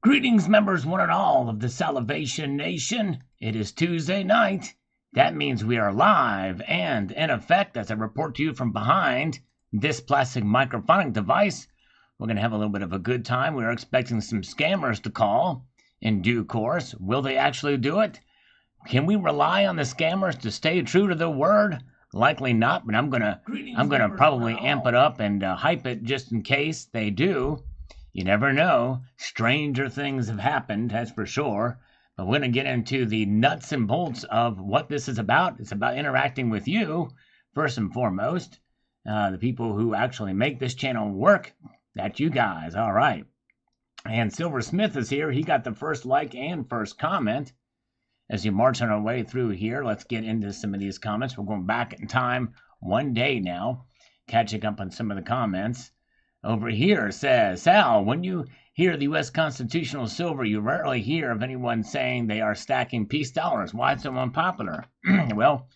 Greetings, members, one and all of the Salivation Nation. It is Tuesday night. That means we are live and in effect as I report to you from behind this plastic microphonic device. We're going to have a little bit of a good time. We are expecting some scammers to call in due course. Will they actually do it? Can we rely on the scammers to stay true to their word? Likely not, but I'm gonna probably amp it up and hype it just in case they do. You never know. Stranger things have happened, that's for sure. But we're going to get into the nuts and bolts of what this is about. It's about interacting with you, first and foremost. The people who actually make this channel work. That's you guys. All right. And Silver Smith is here. He got the first like and first comment. As you march on our way through here, let's get into some of these comments. We're going back in time one day now, catching up on some of the comments. Over here says, Sal, when you hear the U.S. constitutional silver, you rarely hear of anyone saying they are stacking peace dollars. Why so unpopular? Well,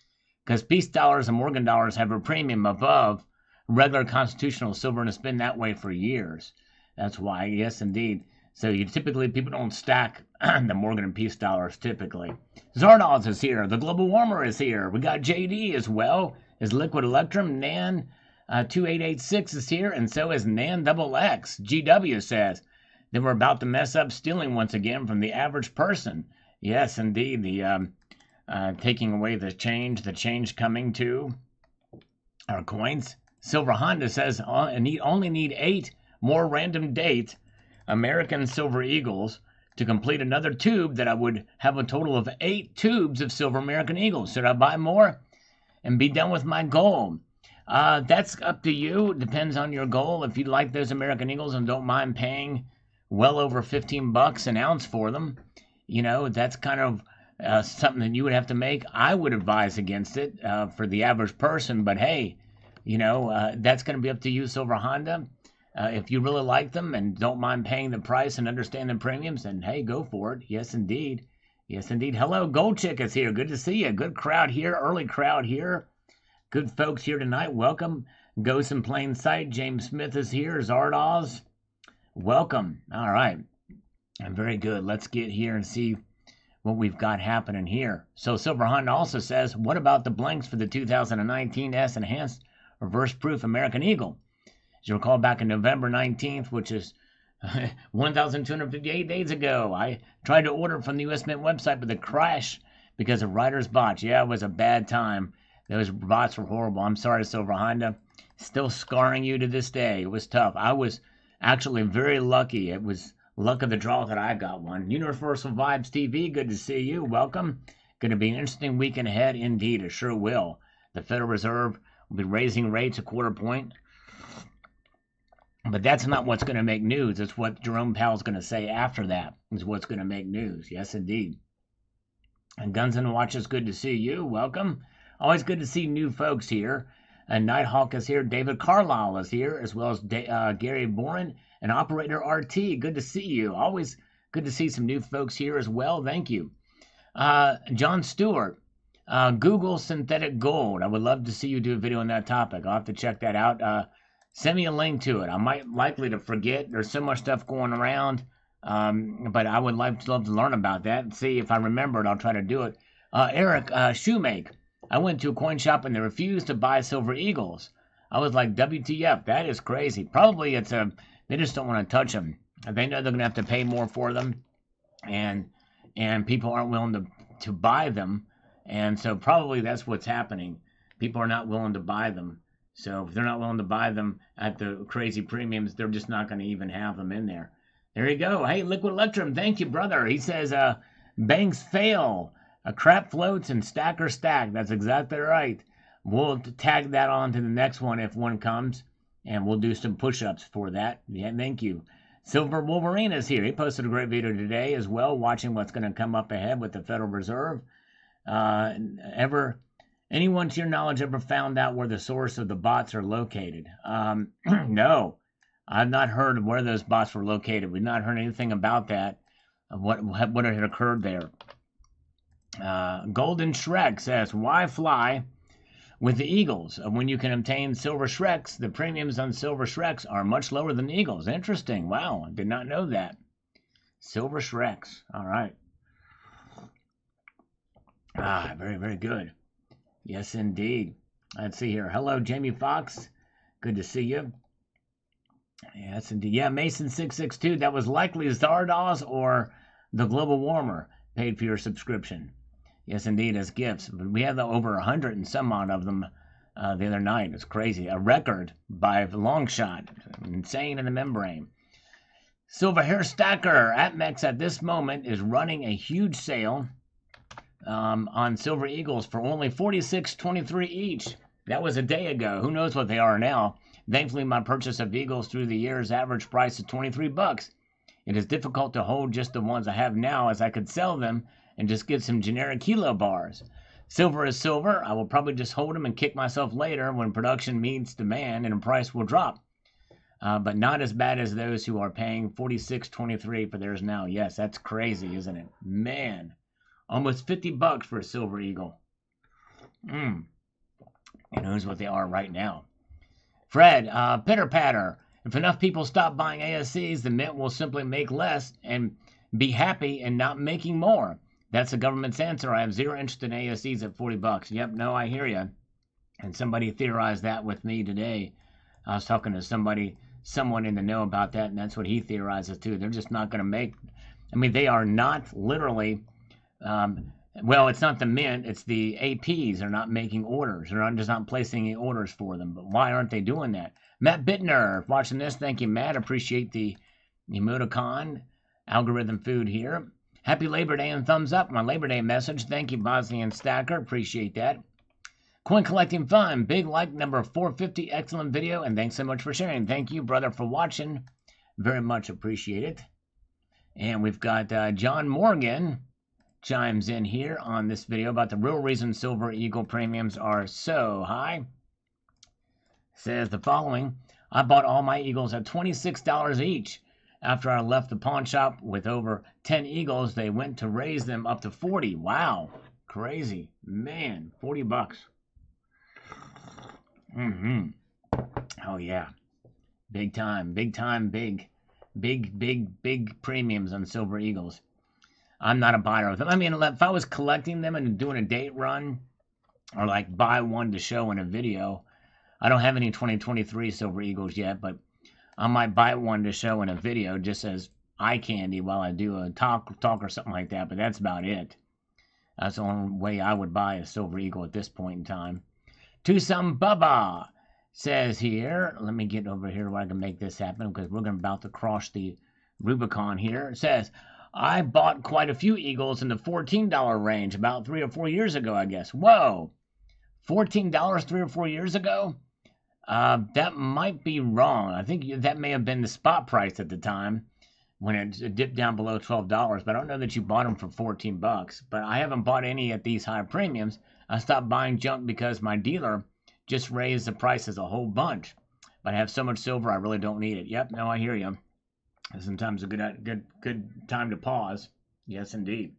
because peace dollars and Morgan dollars have a premium above regular constitutional silver, and it's been that way for years. That's why, yes, indeed. So people don't stack the Morgan and peace dollars typically. Zardoz is here. The Global Warmer is here. We got JD as well. Is Liquid Electrum, Nan 2886 is here, and so is NanXX. GW says they were about to mess up stealing once again from the average person. Yes, indeed, the taking away the change coming to our coins. Silver Honda says only need 8 more random date American Silver Eagles to complete another tube that I would have a total of 8 tubes of Silver American Eagles. Should I buy more and be done with my goal? That's up to you. Depends on your goal. If you like those American Eagles and don't mind paying well over $15 an ounce for them, you know, that's kind of something that you would have to make. I would advise against it for the average person, but hey, you know, that's going to be up to you, Silver Honda. If you really like them and don't mind paying the price and understand the premiums, then hey, go for it. Yes, indeed. Yes, indeed. Hello, Gold Chick is here. Good to see you. Good crowd here. Early crowd here. Good folks here tonight. Welcome. Ghost in Plain Sight. James Smith is here. Zardoz. Welcome. All right. And very good. Let's get here and see what we've got happening here. So Silver Honda also says, what about the blanks for the 2019 S Enhanced Reverse Proof American Eagle? As you recall, back in November 19th, which is 1,258 days ago, I tried to order from the U.S. Mint website, but the crash because of writer's bots. Yeah, it was a bad time. Those bots were horrible. I'm sorry, Silver Honda. Still scarring you to this day. It was tough. I was actually very lucky. It was luck of the draw that I got one. Universal Vibes TV, good to see you. Welcome. Going to be an interesting weekend ahead. Indeed, it sure will. The Federal Reserve will be raising rates a quarter point. But that's not what's going to make news. It's what Jerome Powell's going to say after that is what's going to make news. Yes, indeed. And Guns and Watches, good to see you. Welcome. Always good to see new folks here. And Nighthawk is here. David Carlisle is here, as well as Gary Boren and Operator RT. Good to see you. Always good to see some new folks here as well. Thank you. John Stewart, Google synthetic gold. I would love to see you do a video on that topic. I'll have to check that out. Send me a link to it. I might likely to forget. There's so much stuff going around. But I would love to learn about that and see if I remember it. I'll try to do it. Eric Shoemake. I went to a coin shop and they refused to buy Silver Eagles. I was like, WTF, that is crazy. Probably they just don't want to touch them. They know they're going to have to pay more for them. And people aren't willing to buy them. And so probably that's what's happening. People are not willing to buy them. So if they're not willing to buy them at the crazy premiums, they're just not going to even have them in there. There you go. Hey, Liquid Electrum, thank you, brother. He says, banks fail. A crap floats and stacker stack. That's exactly right. We'll tag that on to the next one if one comes, and we'll do some push-ups for that. Yeah, thank you. Silver Wolverine is here. He posted a great video today as well, watching what's going to come up ahead with the Federal Reserve. Anyone to your knowledge ever found out where the source of the bots are located? No. I've not heard of where those bots were located. We've not heard anything about that, of what had occurred there. Golden Shrek says, why fly with the Eagles? When you can obtain Silver Shreks, the premiums on Silver Shreks are much lower than Eagles. Interesting. Wow, I did not know that. Silver Shreks. All right. Ah, very, very good. Yes, indeed. Let's see here. Hello, Jamie Fox. Good to see you. Yes, indeed. Yeah, Mason662. That was likely Zardoz or the Global Warmer paid for your subscription. Yes, indeed, as gifts. But we had over 100 and some odd of them the other night. It's crazy. A record by a long shot. Insane in the membrane. Silver Hair Stacker APMEX at this moment is running a huge sale on Silver Eagles for only $46.23 each. That was a day ago. Who knows what they are now? Thankfully, my purchase of Eagles through the years average price is $23. It is difficult to hold just the ones I have now, as I could sell them and just get some generic kilo bars. Silver is silver. I will probably just hold them and kick myself later when production meets demand and the price will drop. But not as bad as those who are paying $46.23 for theirs now. Yes, that's crazy, isn't it? Man, almost $50 for a Silver Eagle. And who's what they are right now? Fred, Pitter Patter. If enough people stop buying ASCs, the mint will simply make less and be happy and not making more. That's the government's answer. I have zero interest in ASCs at $40. Yep, no, I hear you. And somebody theorized that with me today. I was talking to someone in the know about that, and that's what he theorizes too. They're just not going to make. I mean, they are not literally. Well, it's not the mint, it's the APs. They're not making orders. They're just not placing any orders for them. But why aren't they doing that? Matt Bittner, watching this. Thank you, Matt. Appreciate the emoticon. Algorithm food here. Happy Labor Day and thumbs up. My Labor Day message. Thank you, Bosnian Stacker. Appreciate that. Coin collecting fun. Big like number 450. Excellent video. And thanks so much for sharing. Thank you, brother, for watching. Very much appreciate it. And we've got John Morgan chimes in here on this video about the real reason Silver Eagle premiums are so high. Says the following: I bought all my Eagles at $26 each. After I left the pawn shop with over 10 Eagles, they went to raise them up to 40. Wow, crazy, man, $40. Oh yeah, big time, big premiums on Silver Eagles. I'm not a buyer of them. I mean, if I was collecting them and doing a date run, or like buy one to show in a video, I don't have any 2023 Silver Eagles yet, but I might buy one to show in a video just as eye candy while I do a talk or something like that, but that's about it. That's the only way I would buy a Silver Eagle at this point in time. To some Bubba says here, let me get over here where I can make this happen because we're about to cross the Rubicon here. It says, I bought quite a few Eagles in the $14 range about 3 or 4 years ago, I guess. Whoa, $14 3 or 4 years ago? That might be wrong. I think that may have been the spot price at the time when it dipped down below $12, but I don't know that you bought them for $14. But I haven't bought any at these high premiums. I stopped buying junk because my dealer just raised the prices a whole bunch. But I have so much silver, I really don't need it. Yep, no, I hear you. Sometimes a good time to pause. Yes, indeed.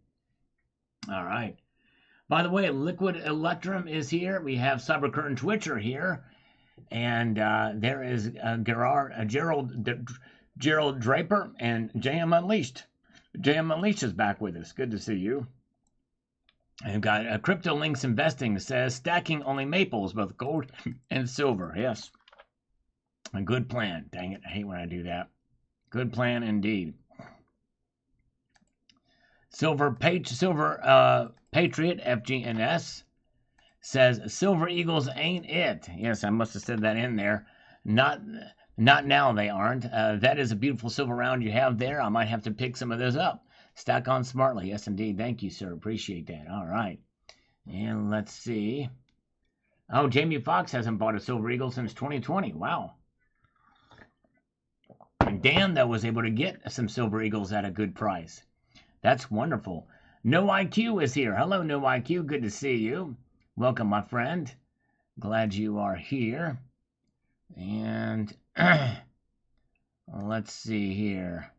All right. By the way, Liquid Electrum is here. We have Cybercurtain Twitcher here. And there is Gerald Draper and JM Unleashed. JM Unleashed is back with us. Good to see you. And we've got Crypto Links Investing says stacking only maples, both gold and silver. Yes. A good plan. Dang it. I hate when I do that. Good plan indeed. Silver Patriot FGNS says Silver Eagles ain't it. Yes, I must have said that in there. Not now, they aren't. That is a beautiful silver round you have there. I might have to pick some of those up. Stack on smartly. Yes, indeed. Thank you, sir. Appreciate that. All right. And let's see. Oh, Jamie Foxx hasn't bought a Silver Eagle since 2020. Wow. And Dan, though, was able to get some Silver Eagles at a good price. That's wonderful. No IQ is here. Hello, No IQ. Good to see you. Welcome, my friend. Glad you are here. And let's see here.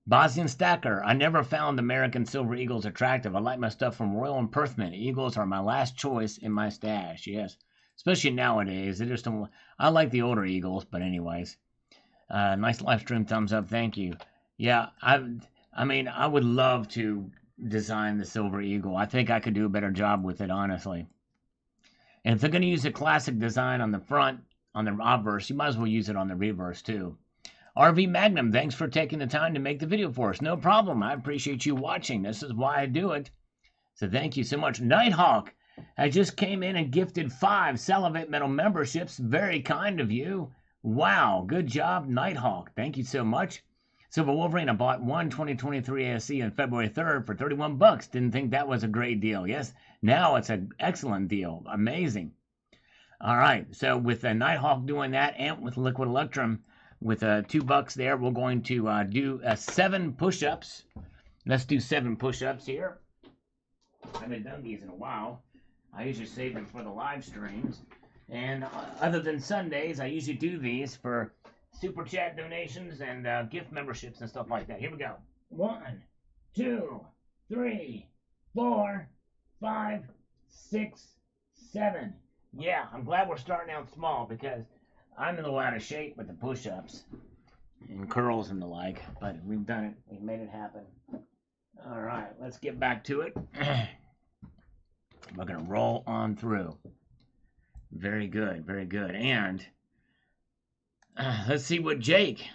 Bosnian Stacker. I never found American Silver Eagles attractive. I like my stuff from Royal and Perthman. Eagles are my last choice in my stash. Yes. Especially nowadays. They just don't. I like the older Eagles, but anyways. Nice live stream, thumbs up, thank you. Yeah, I mean, I would love to design the Silver Eagle. I think I could do a better job with it, honestly. And if they're going to use a classic design on the front, on the obverse, you might as well use it on the reverse too. RV Magnum, thanks for taking the time to make the video for us. No problem. I appreciate you watching. This is why I do it. So thank you so much. Nighthawk, I just came in and gifted 5 Salivate Metal memberships. Very kind of you. Wow, good job, Nighthawk. Thank you so much. Silver Wolverine, I bought one 2023 ASC on February 3rd for 31 bucks. Didn't think that was a great deal. Yes, now it's an excellent deal. Amazing. All right, so with Nighthawk doing that and with Liquid Electrum, with $2 there, we're going to do 7 push-ups. Let's do 7 push-ups here. I haven't done these in a while. I usually save them for the live streams. And other than Sundays, I usually do these for super chat donations and gift memberships and stuff like that. Here we go. 1, 2, 3, 4, 5, 6, 7. Yeah, I'm glad we're starting out small because I'm in a lot of shape with the push-ups and curls and the like. But we've done it. We've made it happen. All right, let's get back to it. We're going to roll on through. Very good, very good. And let's see what Jake.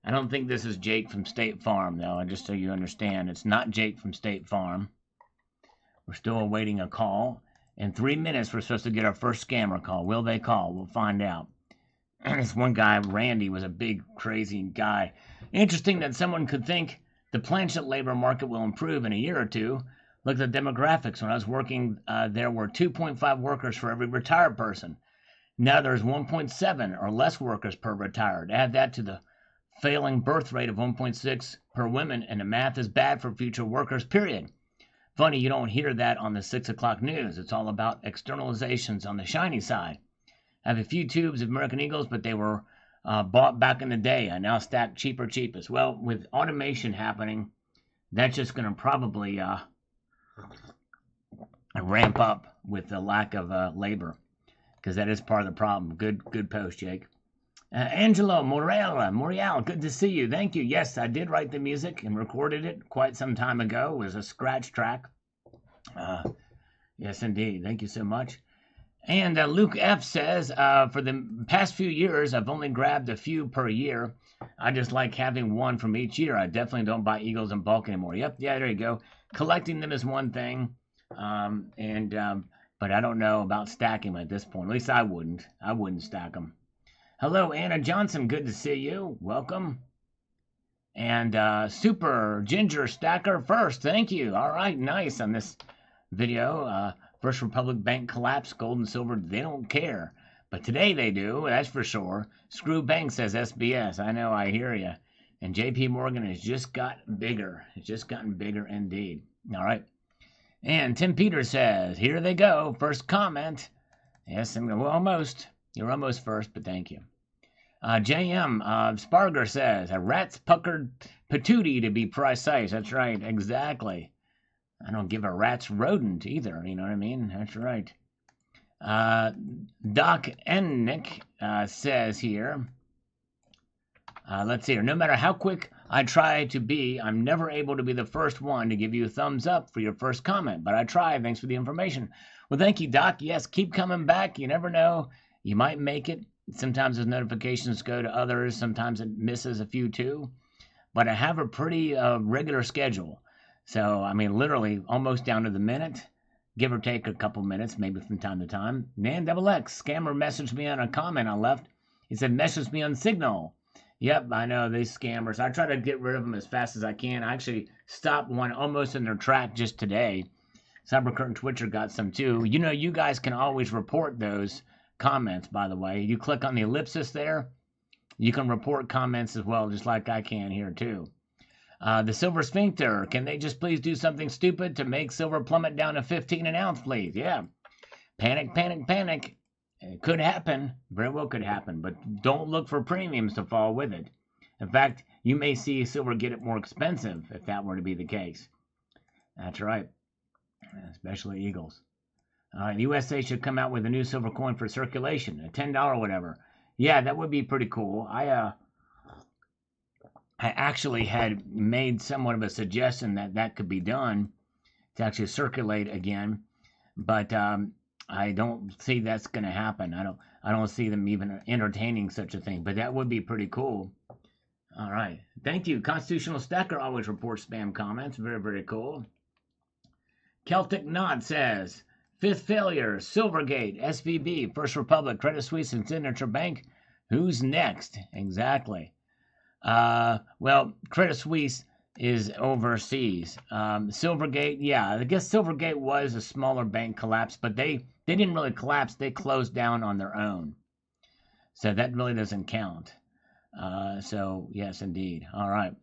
I don't think this is Jake from State Farm, though, just so you understand. It's not Jake from State Farm. We're still awaiting a call. In 3 minutes, we're supposed to get our first scammer call. Will they call? We'll find out. This one guy, Randy, was a big, crazy guy. Interesting that someone could think the planchet labor market will improve in a year or two. Look at the demographics. When I was working, there were 2.5 workers for every retired person. Now there's 1.7 or less workers per retired. Add that to the failing birth rate of 1.6 per woman, and the math is bad for future workers, period. Funny you don't hear that on the 6 o'clock news. It's all about externalizations on the shiny side. I have a few tubes of American Eagles, but they were bought back in the day. I now stack cheapest. Well, with automation happening, that's just going to probably ramp up with the lack of labor, because that is part of the problem. Good post, Jake. Angelo Morial, good to see you. Thank you. Yes, I did write the music and recorded it quite some time ago. It was a scratch track. Yes, indeed. Thank you so much. And Luke F. says, for the past few years, I've only grabbed a few per year. I just like having one from each year. I definitely don't buy Eagles in bulk anymore. Yep, yeah, there you go. Collecting them is one thing, but I don't know about stacking them at this point. At least I wouldn't. I wouldn't stack them. Hello, Anna Johnson. Good to see you. Welcome. And Super Ginger Stacker first. Thank you. All right, nice on this video. First Republic Bank collapse, gold and silver, they don't care. But today they do, that's for sure. Screw Bank says SBS. I know, I hear you. And JP Morgan has just gotten bigger. It's just gotten bigger indeed. All right. And Tim Peters says, here they go. First comment. Yes, well, almost. You're almost first, but thank you. JM Sparger says, a rat's puckered patootie to be precise. That's right, exactly. I don't give a rat's rodent either, you know what I mean? That's right. Doc Ennick says here, let's see here, no matter how quick I try to be, I'm never able to be the first one to give you a thumbs up for your first comment, but I try. Thanks for the information. Well, thank you, Doc. Yes, keep coming back. You never know. You might make it. Sometimes those notifications go to others. Sometimes it misses a few too. But I have a pretty regular schedule. So, I mean, literally almost down to the minute, give or take a couple minutes, maybe from time to time. NanXX, scammer messaged me on a comment I left. He said, message me on Signal. Yep, I know, these scammers. I try to get rid of them as fast as I can. I actually stopped one almost in their track just today. Cybercurtain Twitcher got some too. You know, you guys can always report those comments, by the way. You click on the ellipsis there. You can report comments as well, just like I can here too. The Silver Sphincter, can they just please do something stupid to make silver plummet down to 15 an ounce, please? Yeah. Panic, panic, panic. It could happen. Very well could happen. But don't look for premiums to fall with it. In fact, you may see silver get it more expensive if that were to be the case. That's right. Especially Eagles. The USA should come out with a new silver coin for circulation. A $10 whatever. Yeah, that would be pretty cool. I actually had made somewhat of a suggestion that that could be done to actually circulate again, but I don't see that's going to happen. I don't see them even entertaining such a thing, but that would be pretty cool. All right. Thank you. Constitutional Stacker always reports spam comments. Very, very cool. Celtic Knot says, fifth failure, Silvergate, SVB, First Republic, Credit Suisse, and Signature Bank. Who's next? Exactly. Well, Credit Suisse is overseas. Silvergate, yeah, I guess Silvergate was a smaller bank collapse, but they didn't really collapse. They closed down on their own. So that really doesn't count. So, yes, indeed. All right.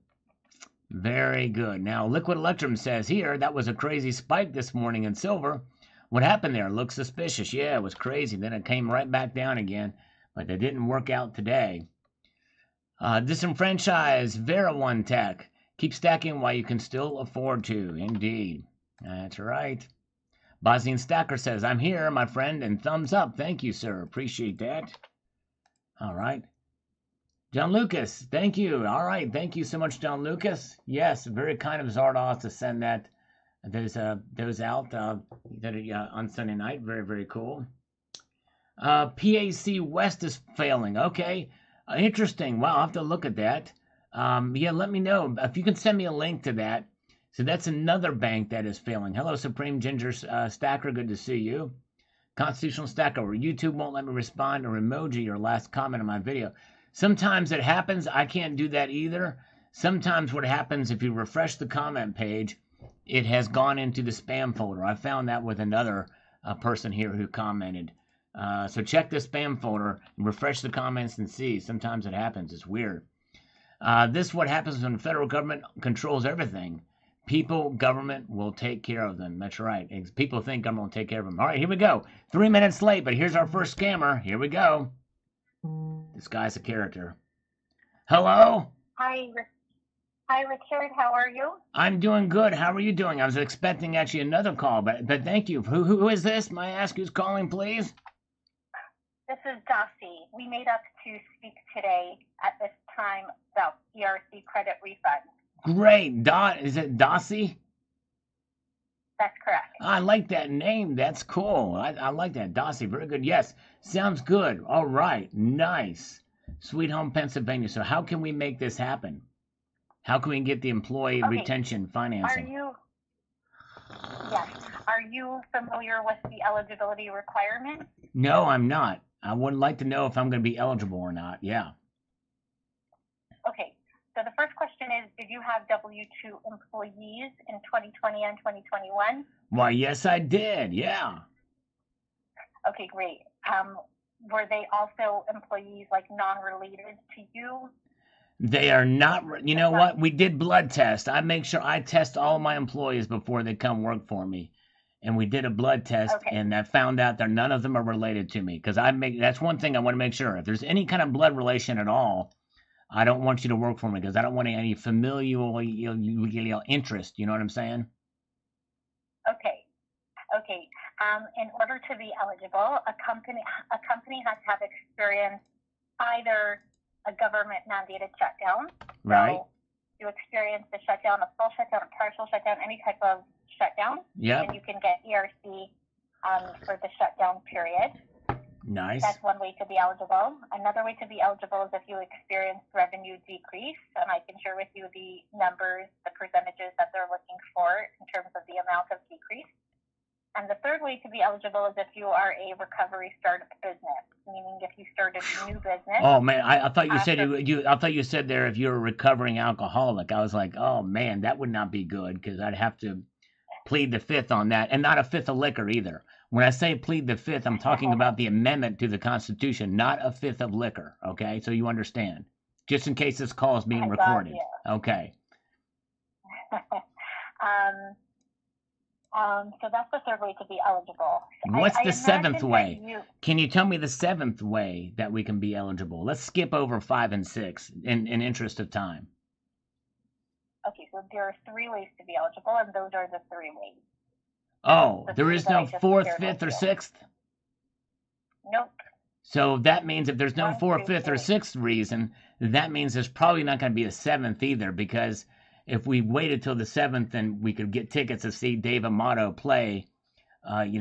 Very good. Now, Liquid Electrum says here, that was a crazy spike this morning in silver. What happened there? Looks suspicious. Yeah, it was crazy. Then it came right back down again, but it didn't work out today. Disenfranchise Vera One Tech. Keep stacking while you can still afford to. Indeed. That's right. Bosnian Stacker says, I'm here, my friend, and thumbs up. Thank you, sir. Appreciate that. All right. John Lucas, thank you. All right, thank you so much, John Lucas. Yes, very kind of Zardoz to send those out on Sunday night. Very, very cool. PAC West is failing. Okay, interesting. Wow, I'll have to look at that. Yeah, let me know if you can send me a link to that. So that's another bank that is failing. Hello, Supreme Ginger Stacker. Good to see you. Constitutional Stacker. YouTube won't let me respond or emoji your last comment on my video. Sometimes it happens. I can't do that either. Sometimes what happens, if you refresh the comment page, it has gone into the spam folder. I found that with another person here who commented. So check the spam folder and refresh the comments and see. Sometimes it happens. It's weird. This is what happens when the federal government controls everything. People, government will take care of them. That's right. People think government will take care of them. All right, here we go. 3 minutes late, but here's our first scammer. Here we go. This guy's a character. Hello? Hi, Richard. How are you? I'm doing good. How are you doing? I was expecting actually another call, but thank you. Who is this? May I ask who's calling, please? This is Dossie. We made up to speak today at this time about ERC credit refund. Great. Is it Dossie? That's correct. I like that name. That's cool. I like that. Dossie. Very good. Yes. Sounds good. All right. Nice. Sweet Home, Pennsylvania. So how can we make this happen? How can we get the employee retention financing? Are you familiar with the eligibility requirements? No, I'm not. I would like to know if I'm going to be eligible or not. Yeah. Okay. So the first question is, did you have W-2 employees in 2020 and 2021? Why, yes, I did. Yeah. Okay, great. Were they also employees like non-related to you? They are not. You know what? We did blood test. I make sure I test all my employees before they come work for me. And we did a blood test, and I found out that none of them are related to me. Because that's one thing I want to make sure. If there's any kind of blood relation at all, I don't want you to work for me because I don't want any familial interest. You know what I'm saying? Okay. In order to be eligible, a company has to have experienced either a government mandated shutdown. Right. So you experience the shutdown, a full shutdown, a partial shutdown, any type of shutdown. Yeah. And you can get ERC for the shutdown period. Nice. That's one way to be eligible. Another way to be eligible is if you experience revenue decrease, and I can share with you the numbers, the percentages that they're looking for in terms of the amount of decrease. And the third way to be eligible is if you are a recovery startup business, meaning if you started a new business. Oh man, I thought you said I thought you said there if you're a recovering alcoholic. I was like, oh man, that would not be good because I'd have to plead the fifth on that, and not a fifth of liquor either. When I say plead the fifth, I'm talking about the amendment to the Constitution, not a fifth of liquor. Okay, so you understand, just in case this call is being recorded. Okay. So that's the third way to be eligible. What's the seventh way? Can you tell me the seventh way that we can be eligible? Let's skip over 5 and 6 in interest of time. Okay, so there are 3 ways to be eligible, and those are the 3 ways. Oh, there is no 4th, 5th, or 6th? Nope. So that means if there's no One, fourth, two, fifth, or three. sixth reason, that means there's probably not going to be a seventh either, because if we waited till the seventh, then we could get tickets to see Dave Amato play, dang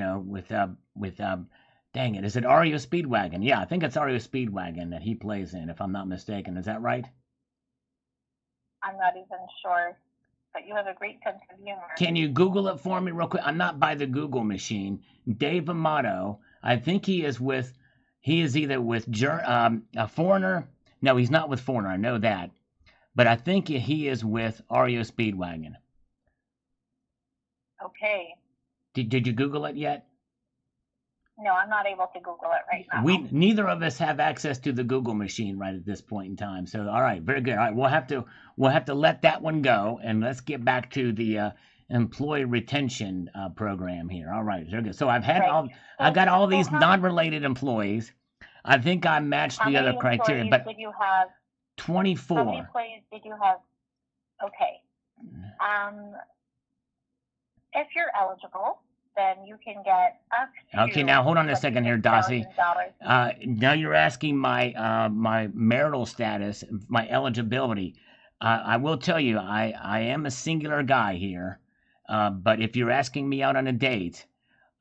it, is it REO Speedwagon? Yeah, I think it's REO Speedwagon that he plays in, if I'm not mistaken. Is that right? I'm not even sure, but you have a great sense of humor. Can you Google it for me real quick? I'm not by the Google machine. Dave Amato, I think he is either with a Foreigner. No, he's not with Foreigner, I know that. But I think he is with REO Speedwagon. Okay. Did you Google it yet? No, I'm not able to Google it right now. Neither of us have access to the Google machine right at this point in time. So, all right, very good. All right, we'll have to let that one go, and let's get back to the employee retention program here. All right, very good. So I got all these non-related employees. I think I matched the other criteria, but did you have? 24. How many employees did you have? Okay. If you're eligible, then you can get up to. Okay, now hold on a second here, Dossie. Now you're asking my my marital status, my eligibility. I will tell you, I am a singular guy here. But if you're asking me out on a date,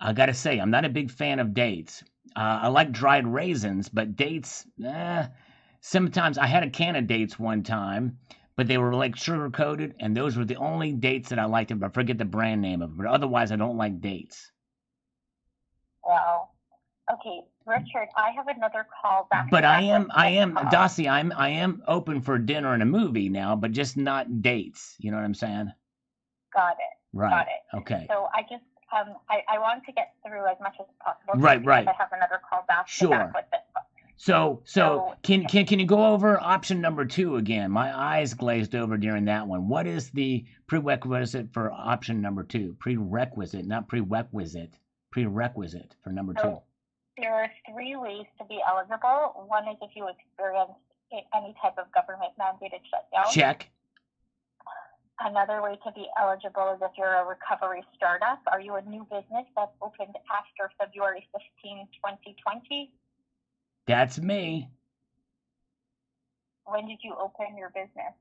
I gotta say, I'm not a big fan of dates. I like dried raisins, but dates, sometimes I had a can of dates one time, but they were like sugar coated, and those were the only dates that I liked. I forget the brand name of them, but otherwise I don't like dates. Well, okay, Richard, I have another call back. But I am, Dossie, I am open for dinner and a movie now, but just not dates. You know what I'm saying? Got it. Right. Got it. Okay. So I just, I want to get through as much as possible. Right. I have another call back. Sure. With this. So can you go over option number 2 again? My eyes glazed over during that one. What is the prerequisite for option number 2? Prerequisite, not prerequisite. Prerequisite for number 2. There are 3 ways to be eligible. One is if you experience any type of government mandated shutdown. Check. Another way to be eligible is if you're a recovery startup. Are you a new business that's opened after February 15, 2020? That's me. When did you open your business?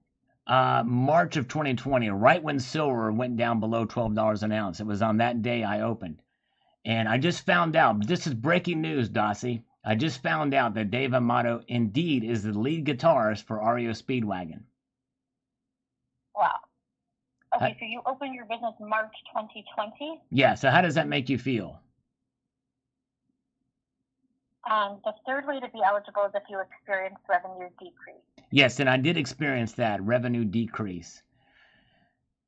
March of 2020, right when silver went down below $12 an ounce. It was on that day I opened. And I just found out, this is breaking news, Dossie. I just found out that Dave Amato indeed is the lead guitarist for REO Speedwagon. Wow. Okay, so you opened your business March 2020? Yeah, so how does that make you feel? The third way to be eligible is if you experience revenue decrease. Yes, and I did experience that revenue decrease.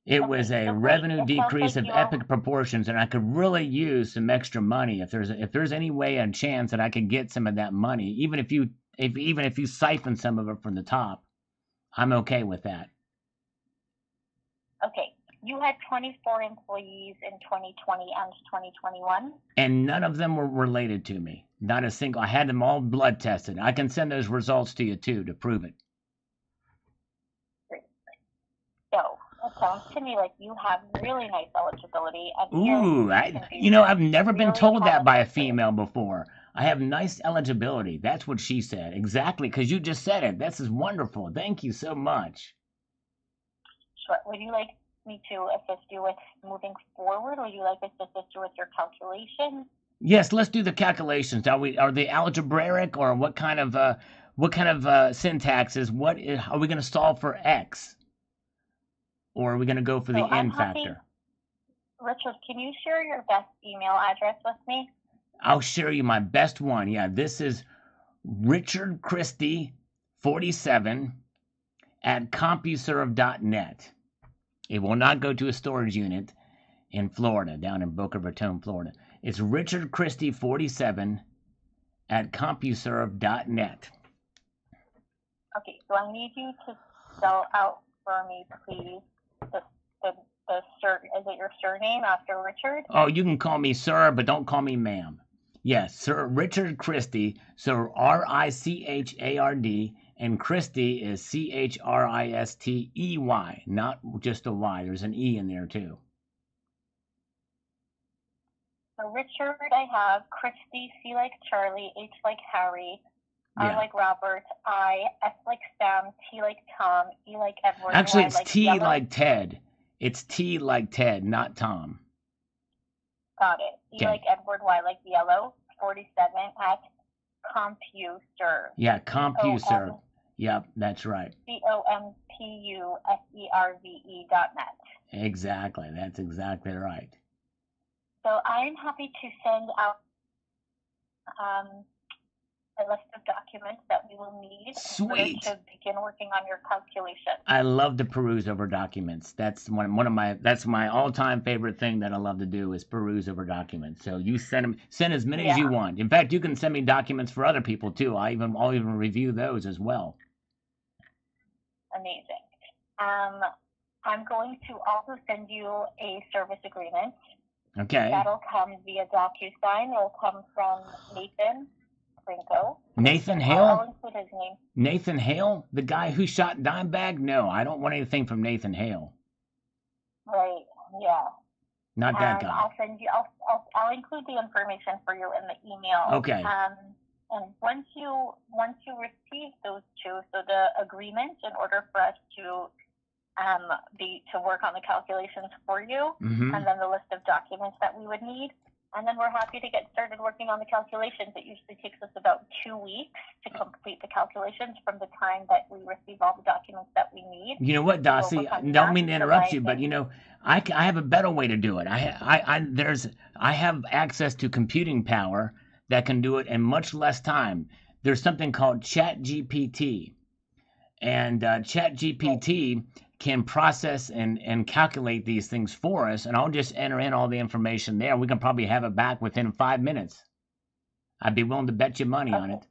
It was a revenue decrease of epic proportions, and I could really use some extra money. If there's any way, a chance that I could get some of that money, even if you siphon some of it from the top, I'm okay with that. Okay. You had 24 employees in 2020 and 2021? And none of them were related to me. Not a single. I had them all blood tested. I can send those results to you, too, to prove it. Great. So, it sounds to me like you have really nice eligibility. And I've never been told that by a female before. I have nice eligibility. That's what she said. Exactly, because you just said it. This is wonderful. Thank you so much. Sure. Would you like me to assist you with moving forward? Would you like us to assist you with your calculations? Yes, let's do the calculations. Are they algebraic, or what kind of syntaxes? Are we going to solve for x, or are we going to go for the n factor? Richard, can you share your best email address with me? I'll share you my best one. Yeah, this is Richard Christie 47 at CompuServe.net. It will not go to a storage unit in Florida, down in Boca Raton, Florida. It's Richard Christie 47 at CompuServe.net. Okay, so I need you to spell out for me, please, is it your surname after Richard? Oh, you can call me sir, but don't call me ma'am. Yes, Sir Richard Christie, so R-I-C-H-A-R-D, and Christie is C-H-R-I-S-T-E-Y, not just a Y. There's an E in there, too. So Richard, I have Christy, C like Charlie, H like Harry, R like Robert, I, S like Sam, T like Tom, E like Edward, Actually, Y it's like T Yellow. like Ted. It's T like Ted, not Tom. Got it. E like Edward, Y like Yellow, 47 at CompuServe. Yeah, CompuServe. Yep, that's right. CompuServe.net. Exactly. That's exactly right. So I'm happy to send out a list of documents that we will need Sweet. to begin working on your calculation. I love to peruse over documents. That's that's my all-time favorite thing that I love to do is peruse over documents. So you send as many as you want. In fact, you can send me documents for other people too. I'll even review those as well. Amazing. I'm going to also send you a service agreement. Okay. That'll come via DocuSign. It'll come from Nathan Franco. Nathan Hale? I'll include his name. Nathan Hale? The guy who shot Dimebag? No, I don't want anything from Nathan Hale. Right, yeah. Not that guy. I'll send you, I'll include the information for you in the email. Okay. And once you receive those two, so the agreement, in order for us to work on the calculations for you, and then the list of documents that we would need, and then we're happy to get started working on the calculations. It usually takes us about 2 weeks to complete the calculations from the time that we receive all the documents that we need. You know what, Dossie? Don't mean to interrupt you, but you know, I have a better way to do it. I have access to computing power that can do it in much less time. There's something called ChatGPT, and ChatGPT can process and calculate these things for us, and I'll just enter in all the information there. We can probably have it back within 5 minutes. I'd be willing to bet you money on it.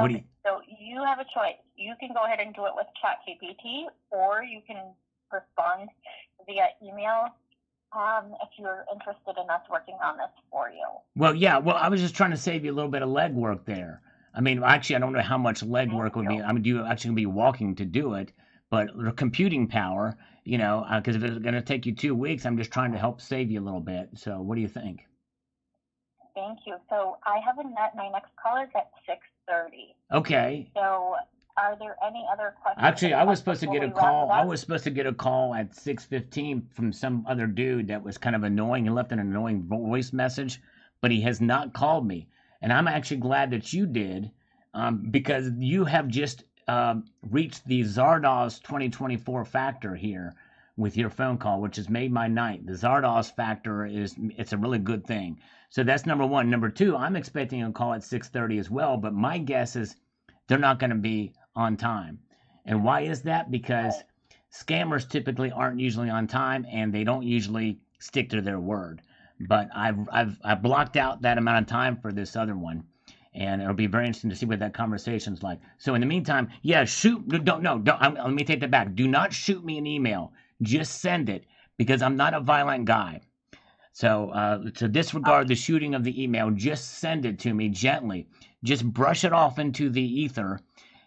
Okay, so you have a choice. You can go ahead and do it with ChatGPT, or you can respond via email if you're interested in us working on this for you. Well, yeah. Well, I was just trying to save you a little bit of legwork there. I mean, actually, I don't know how much legwork would be. I mean, you actually be walking to do it, but the computing power, you know, because if it's going to take you 2 weeks, I'm just trying to help save you a little bit. So what do you think? Thank you. So I have my next call is at 6:30. Okay. So are there any other questions? Actually, I was supposed to get a call. I was supposed to get a call at 6:15 from some other dude that was kind of annoying. He left an annoying voice message, but he has not called me. And I'm actually glad that you did, because you have just reached the Zardoz 2024 factor here with your phone call, which has made my night. The Zardoz factor it's a really good thing. So that's number one. Number two, I'm expecting a call at 6:30 as well, but my guess is they're not going to be on time. And why is that? Because scammers typically aren't usually on time, and they don't usually stick to their word. But I've blocked out that amount of time for this other one, and it'll be very interesting to see what that conversation's like. So in the meantime, yeah, let me take that back. Do not shoot me an email. Just send it, because I'm not a violent guy. So to disregard the shooting of the email, just send it to me gently. Just brush it off into the ether,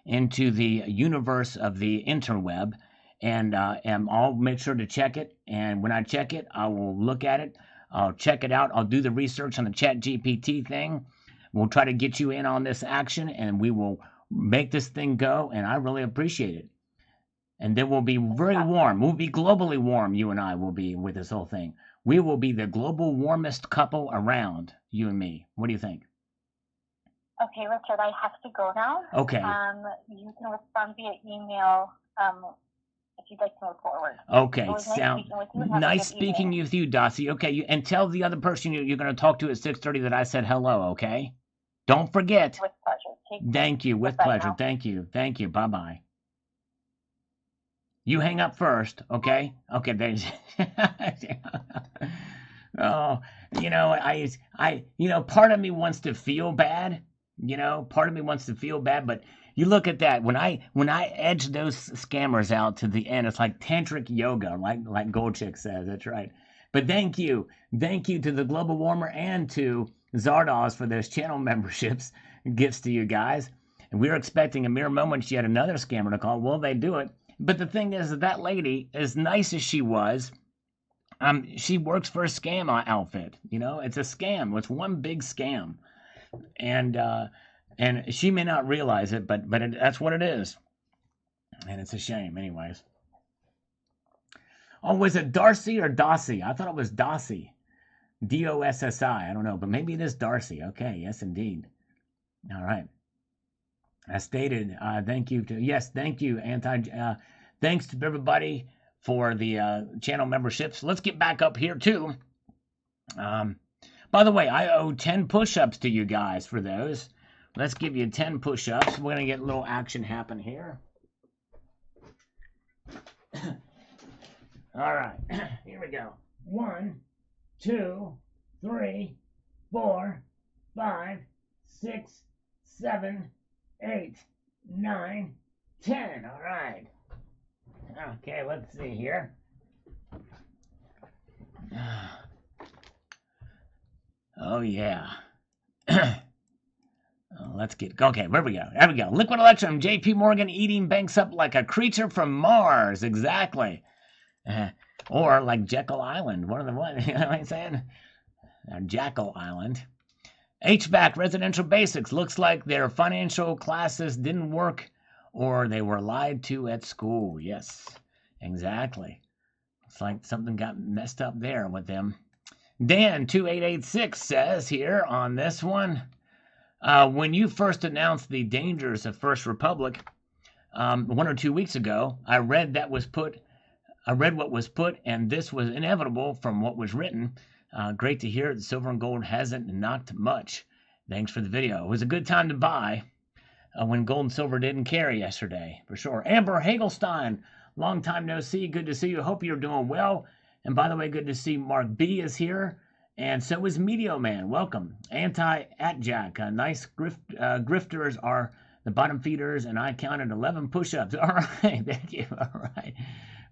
into the universe of the interweb, and I'll make sure to check it. And when I check it, I will look at it. I'll check it out. I'll do the research on the ChatGPT thing. We'll try to get you in on this action, and we will make this thing go, and I really appreciate it. And then we'll be very warm. We'll be globally warm, you and I will be, with this whole thing. We will be the global warmest couple around, you and me. What do you think? Okay, Richard, I have to go now. Okay. You can respond via email if you'd like to move forward. Okay, nice speaking with you, Dossie. Okay, and tell the other person you're going to talk to at 6:30 that I said hello, okay? Don't forget. With pleasure. Thank you, with pleasure. Now. Thank you. Bye-bye. You hang up first, okay? Okay, there's... Oh, you know, part of me wants to feel bad. But you look at that. When I edge those scammers out to the end, it's like tantric yoga, like Goldchick says. That's right. But thank you to the Global Warmer and to Zardoz for those channel memberships. Gifts to you guys. And we were expecting a mere moment yet another scammer to call. Well, they do it. But the thing is that lady, as nice as she was, She works for a scam outfit. You know, it's a scam. It's one big scam, and she may not realize it, but that's what it is, and it's a shame, anyways. Oh, was it Darcy or Dossie? I thought it was Dossie, Dossi. I don't know, but maybe it is Darcy. Okay, yes, indeed. All right. As stated, thank you to thank you, thanks to everybody for the channel memberships. Let's get back up here too. By the way, I owe 10 push-ups to you guys for those. Let's give you 10 push-ups. We're gonna get a little action happen here. All right, here we go. 1, 2, 3, 4, 5, 6, 7, 8, 9, 10. All right. Okay, let's see here. Oh, yeah. Let's get... Okay, there we go. There we go. Liquid Electrum, JP Morgan eating banks up like a creature from Mars. Exactly. Or like Jekyll Island. One of the one. You know what I'm saying? Jackal Island. HVAC, residential basics. Looks like their financial classes didn't work or they were lied to at school. Yes, exactly. It's like something got messed up there with them. Dan2886 says here on this one, when you first announced the dangers of First Republic 1 or 2 weeks ago, I read what was put, and this was inevitable from what was written. Great to hear that silver and gold hasn't knocked much. Thanks for the video. It was a good time to buy when gold and silver didn't carry yesterday, for sure. Amber Hagelstein, long time no see. Good to see you. Hope you're doing well. And by the way, good to see Mark B is here. And so is Medio Man. Welcome. Anti-Atjack. Nice grifters are the bottom feeders, and I counted 11 push-ups. All right. Thank you. All right.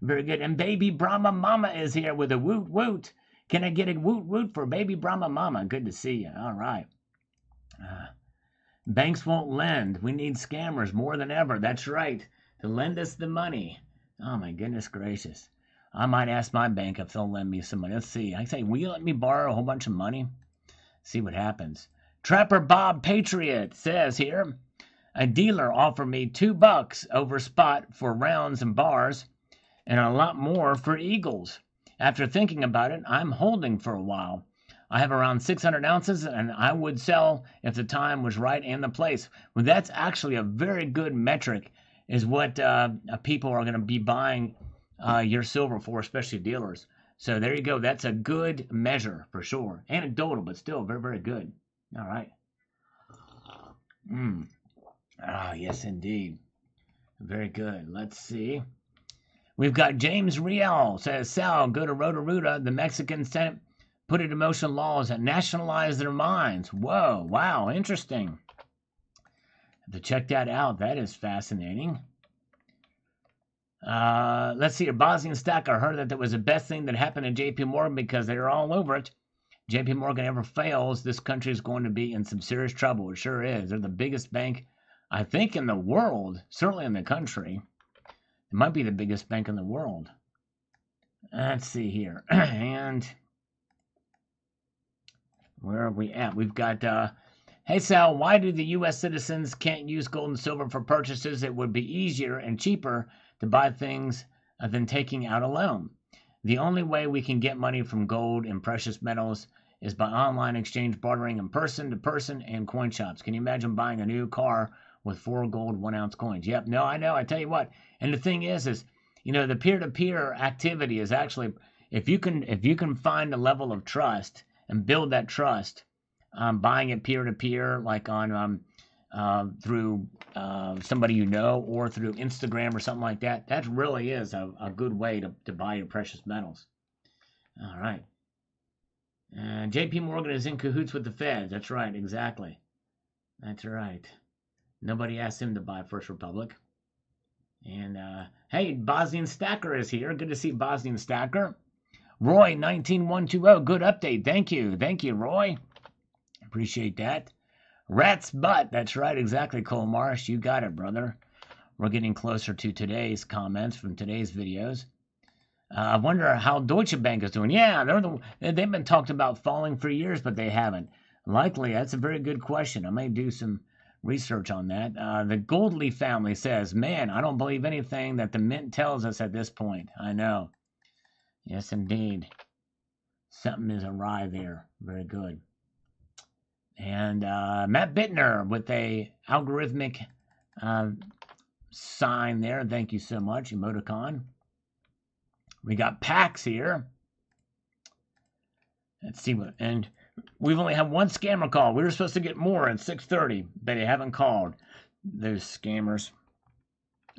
Very good. And Baby Brahma Mama is here with a woot woot. Can I get a woot woot for Baby Brahma Mama? Good to see you. All right. Banks won't lend. We need scammers more than ever. That's right. To lend us the money. Oh, my goodness gracious. I might ask my bank if they'll lend me some money. Let's see. I say, will you let me borrow a whole bunch of money? See what happens. Trapper Bob Patriot says here, a dealer offered me $2 over spot for rounds and bars and a lot more for eagles. After thinking about it, I'm holding for a while. I have around 600 ounces, and I would sell if the time was right and the place. Well, that's actually a very good metric, is what people are going to be buying your silver for, especially dealers. So there you go. That's a good measure for sure. Anecdotal, but still very, very good. All right. Ah, yes, indeed. Very good. Let's see. We've got James Riel says, Sal, go to Rotorua. The Mexican Senate put into motion laws that nationalize their mines. Whoa, wow, interesting. Have to check that out. That is fascinating. Let's see here. Bosnian Stacker heard that was the best thing that happened to JP Morgan because they're all over it. JP Morgan ever fails, this country is going to be in some serious trouble. It sure is. They're the biggest bank, I think, in the world, certainly in the country. It might be the biggest bank in the world. Let's see here. And where are we at? We've got, hey, Sal, why do the U.S. citizens can't use gold and silver for purchases? It would be easier and cheaper to buy things than taking out a loan. The only way we can get money from gold and precious metals is by online exchange bartering in person to person and coin shops. Can you imagine buying a new car with 4 gold 1-ounce coins? Yep, no, I know. I tell you what. And the thing is, you know, the peer-to-peer activity is actually, if you can find a level of trust and build that trust, buying it peer-to-peer, like on through somebody you know or through Instagram or something like that, that really is a good way to buy your precious metals. All right. And JP Morgan is in cahoots with the Fed. That's right, exactly. That's right. Nobody asked him to buy First Republic. And, hey, Bosnian Stacker is here. Good to see Bosnian Stacker. Roy, 19120, good update. Thank you. Thank you, Roy. Appreciate that. Rat's butt. That's right, exactly, Cole Marsh. You got it, brother. We're getting closer to today's comments from today's videos. I wonder how Deutsche Bank is doing. Yeah, they've been talked about falling for years, but they haven't. Likely, that's a very good question. I may do some research on that. The Goldley family says, "Man, I don't believe anything that the mint tells us at this point." I know. Yes, indeed. Something is awry there. Very good. And Matt Bittner with a algorithmic sign there. Thank you so much, emoticon. We got Pax here. Let's see what, and we've only had one scammer call. We were supposed to get more at 6:30, but they haven't called. Those scammers.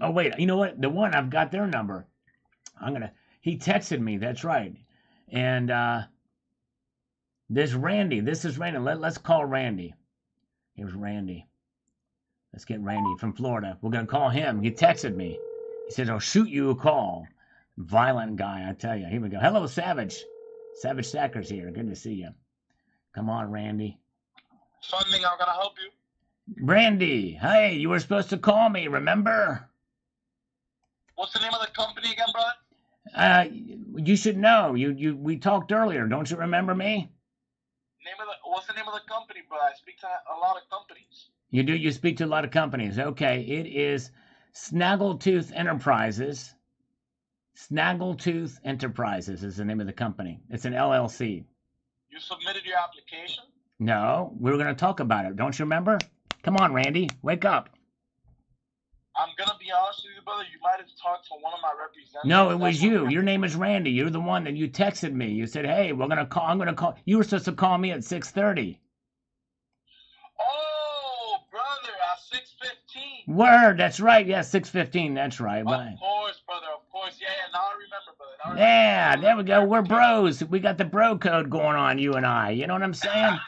Oh wait, you know what? The one I've got their number. He texted me. That's right. And there's Randy. This is Randy. Let's call Randy. Here's Randy. Let's get Randy from Florida. We're gonna call him. He texted me. He said, "I'll shoot you a call." Violent guy, I tell you. Here we go. Hello, Savage. Savage Sacker's here. Good to see you. Come on, Randy. Funding, how can I help you? Randy, hey, you were supposed to call me, remember? What's the name of the company again, brother? You should know. We talked earlier. Don't you remember me? What's the name of the company, brother? I speak to a lot of companies. You do? You speak to a lot of companies. Okay, it is Snaggletooth Enterprises. Snaggletooth Enterprises is the name of the company. It's an LLC. You submitted your application? No, we were going to talk about it. Don't you remember? Come on, Randy, wake up. I'm going to be honest with you, brother. You might have talked to one of my representatives. No, it was you. Your name is Randy. You're the one that you texted me. You said, "Hey, I'm going to call." You were supposed to call me at 6:30. Oh, brother, at 6:15. Word, that's right. Yeah, 6:15. That's right. Of course, brother. Of course. Yeah, now I remember, brother. Yeah, there we go. We're bros. We got the bro code going on, you and I. You know what I'm saying?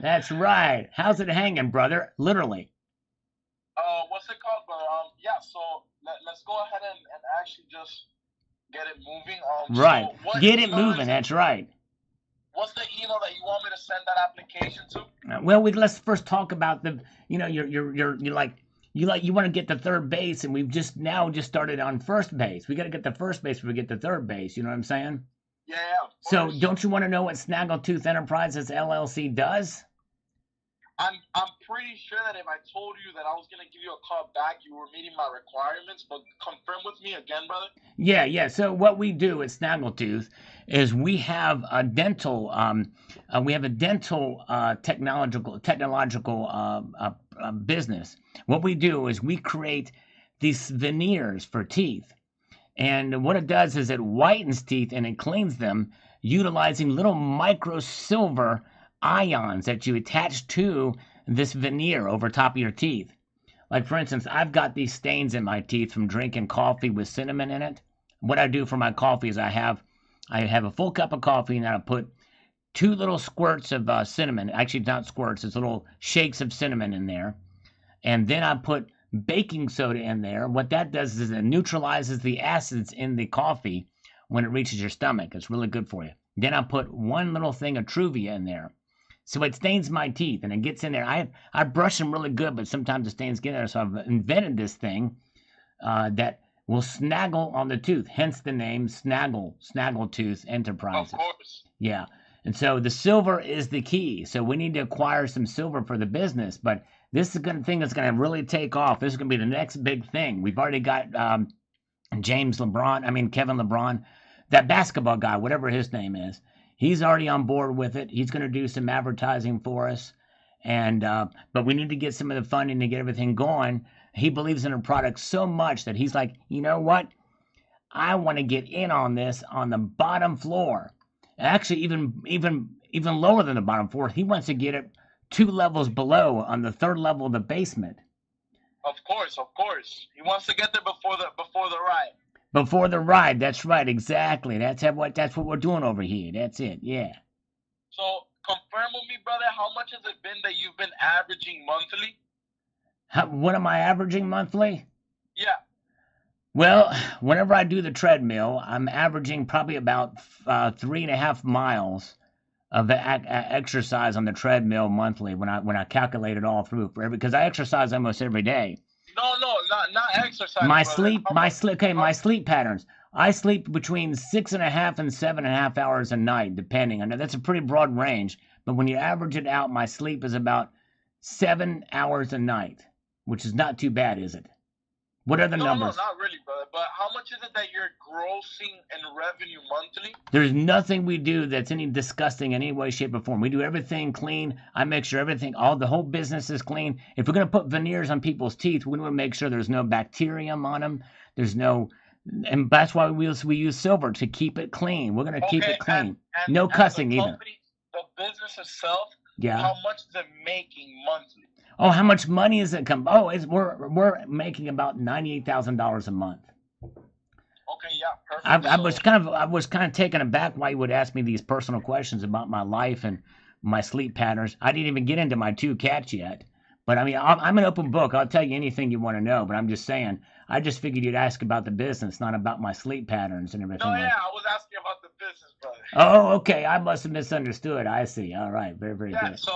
That's right. How's it hanging, brother? Literally. What's it called, brother? Yeah, so let's go ahead and actually just get it moving. Right. So get it moving. That's right. What's the email that you want me to send that application to? Well, let's first talk about the. You know, you want to get to third base, and we've just started on first base. We got to get to first base before we get to third base. You know what I'm saying? Yeah. So, don't you want to know what Snaggletooth Enterprises LLC does? I'm pretty sure that if I told you that I was gonna give you a call back, you were meeting my requirements. But confirm with me again, brother. Yeah. So what we do at Snaggletooth is we have a dental technological business. What we do is we create these veneers for teeth, and what it does is it whitens teeth and it cleans them utilizing little micro silver ions that you attach to this veneer over top of your teeth. Like, for instance, I've got these stains in my teeth from drinking coffee with cinnamon in it. What I do for my coffee is I have a full cup of coffee, and I put 2 little squirts of cinnamon. Actually, not squirts, it's little shakes of cinnamon in there. And then I put baking soda in there. What that does is it neutralizes the acids in the coffee when it reaches your stomach. It's really good for you. Then I put 1 little thing of Truvia in there. So it stains my teeth, and it gets in there. I brush them really good, but sometimes the stains get in there. So I've invented this thing that will snaggle on the tooth, hence the name Snaggletooth Enterprises. Of course. Yeah. And so the silver is the key. So we need to acquire some silver for the business, but this is a good thing that's going to really take off. This is going to be the next big thing. We've already got Kevin LeBron, that basketball guy, whatever his name is. He's already on board with it. He's going to do some advertising for us. And but we need to get some of the funding to get everything going. He believes in the product so much that he's like, you know what? I want to get in on this on the bottom floor. Actually, even lower than the bottom floor. He wants to get it 2 levels below on the 3rd level of the basement. Of course. He wants to get there before the ride. Before the ride, that's right, exactly. That's what we're doing over here. That's it, yeah. So confirm with me, brother, how much has it been that you've been averaging monthly? What am I averaging monthly? Yeah. Well, whenever I do the treadmill, I'm averaging probably about 3.5 miles of exercise on the treadmill monthly when I calculate it all through because I exercise almost every day. No, not exercise. My sleep patterns. I sleep between 6.5 and 7.5 hours a night, depending. I know that's a pretty broad range, but when you average it out, my sleep is about 7 hours a night, which is not too bad, is it? What are the numbers? No, not really, brother. But how much is it that you're grossing in revenue monthly? There's nothing we do that's any disgusting in any way, shape, or form. We do everything clean. I make sure the whole business is clean. If we're going to put veneers on people's teeth, we want to make sure there's no bacterium on them. There's no, and that's why we use silver to keep it clean. We're going to keep it clean. And no cussing the company, either. The business itself, yeah. How much is it making monthly? Oh, how much money is it come? Oh, we're making about $98,000 a month. Okay, yeah, perfect. I was kind of taken aback why you would ask me these personal questions about my life and my sleep patterns. I didn't even get into my 2 cats yet. But I mean, I'm an open book. I'll tell you anything you want to know. But I'm just saying, I just figured you'd ask about the business, not about my sleep patterns and everything. No, yeah, I was asking about the business, brother. Oh, okay. I must have misunderstood. I see. All right. Very, very good. Yeah. So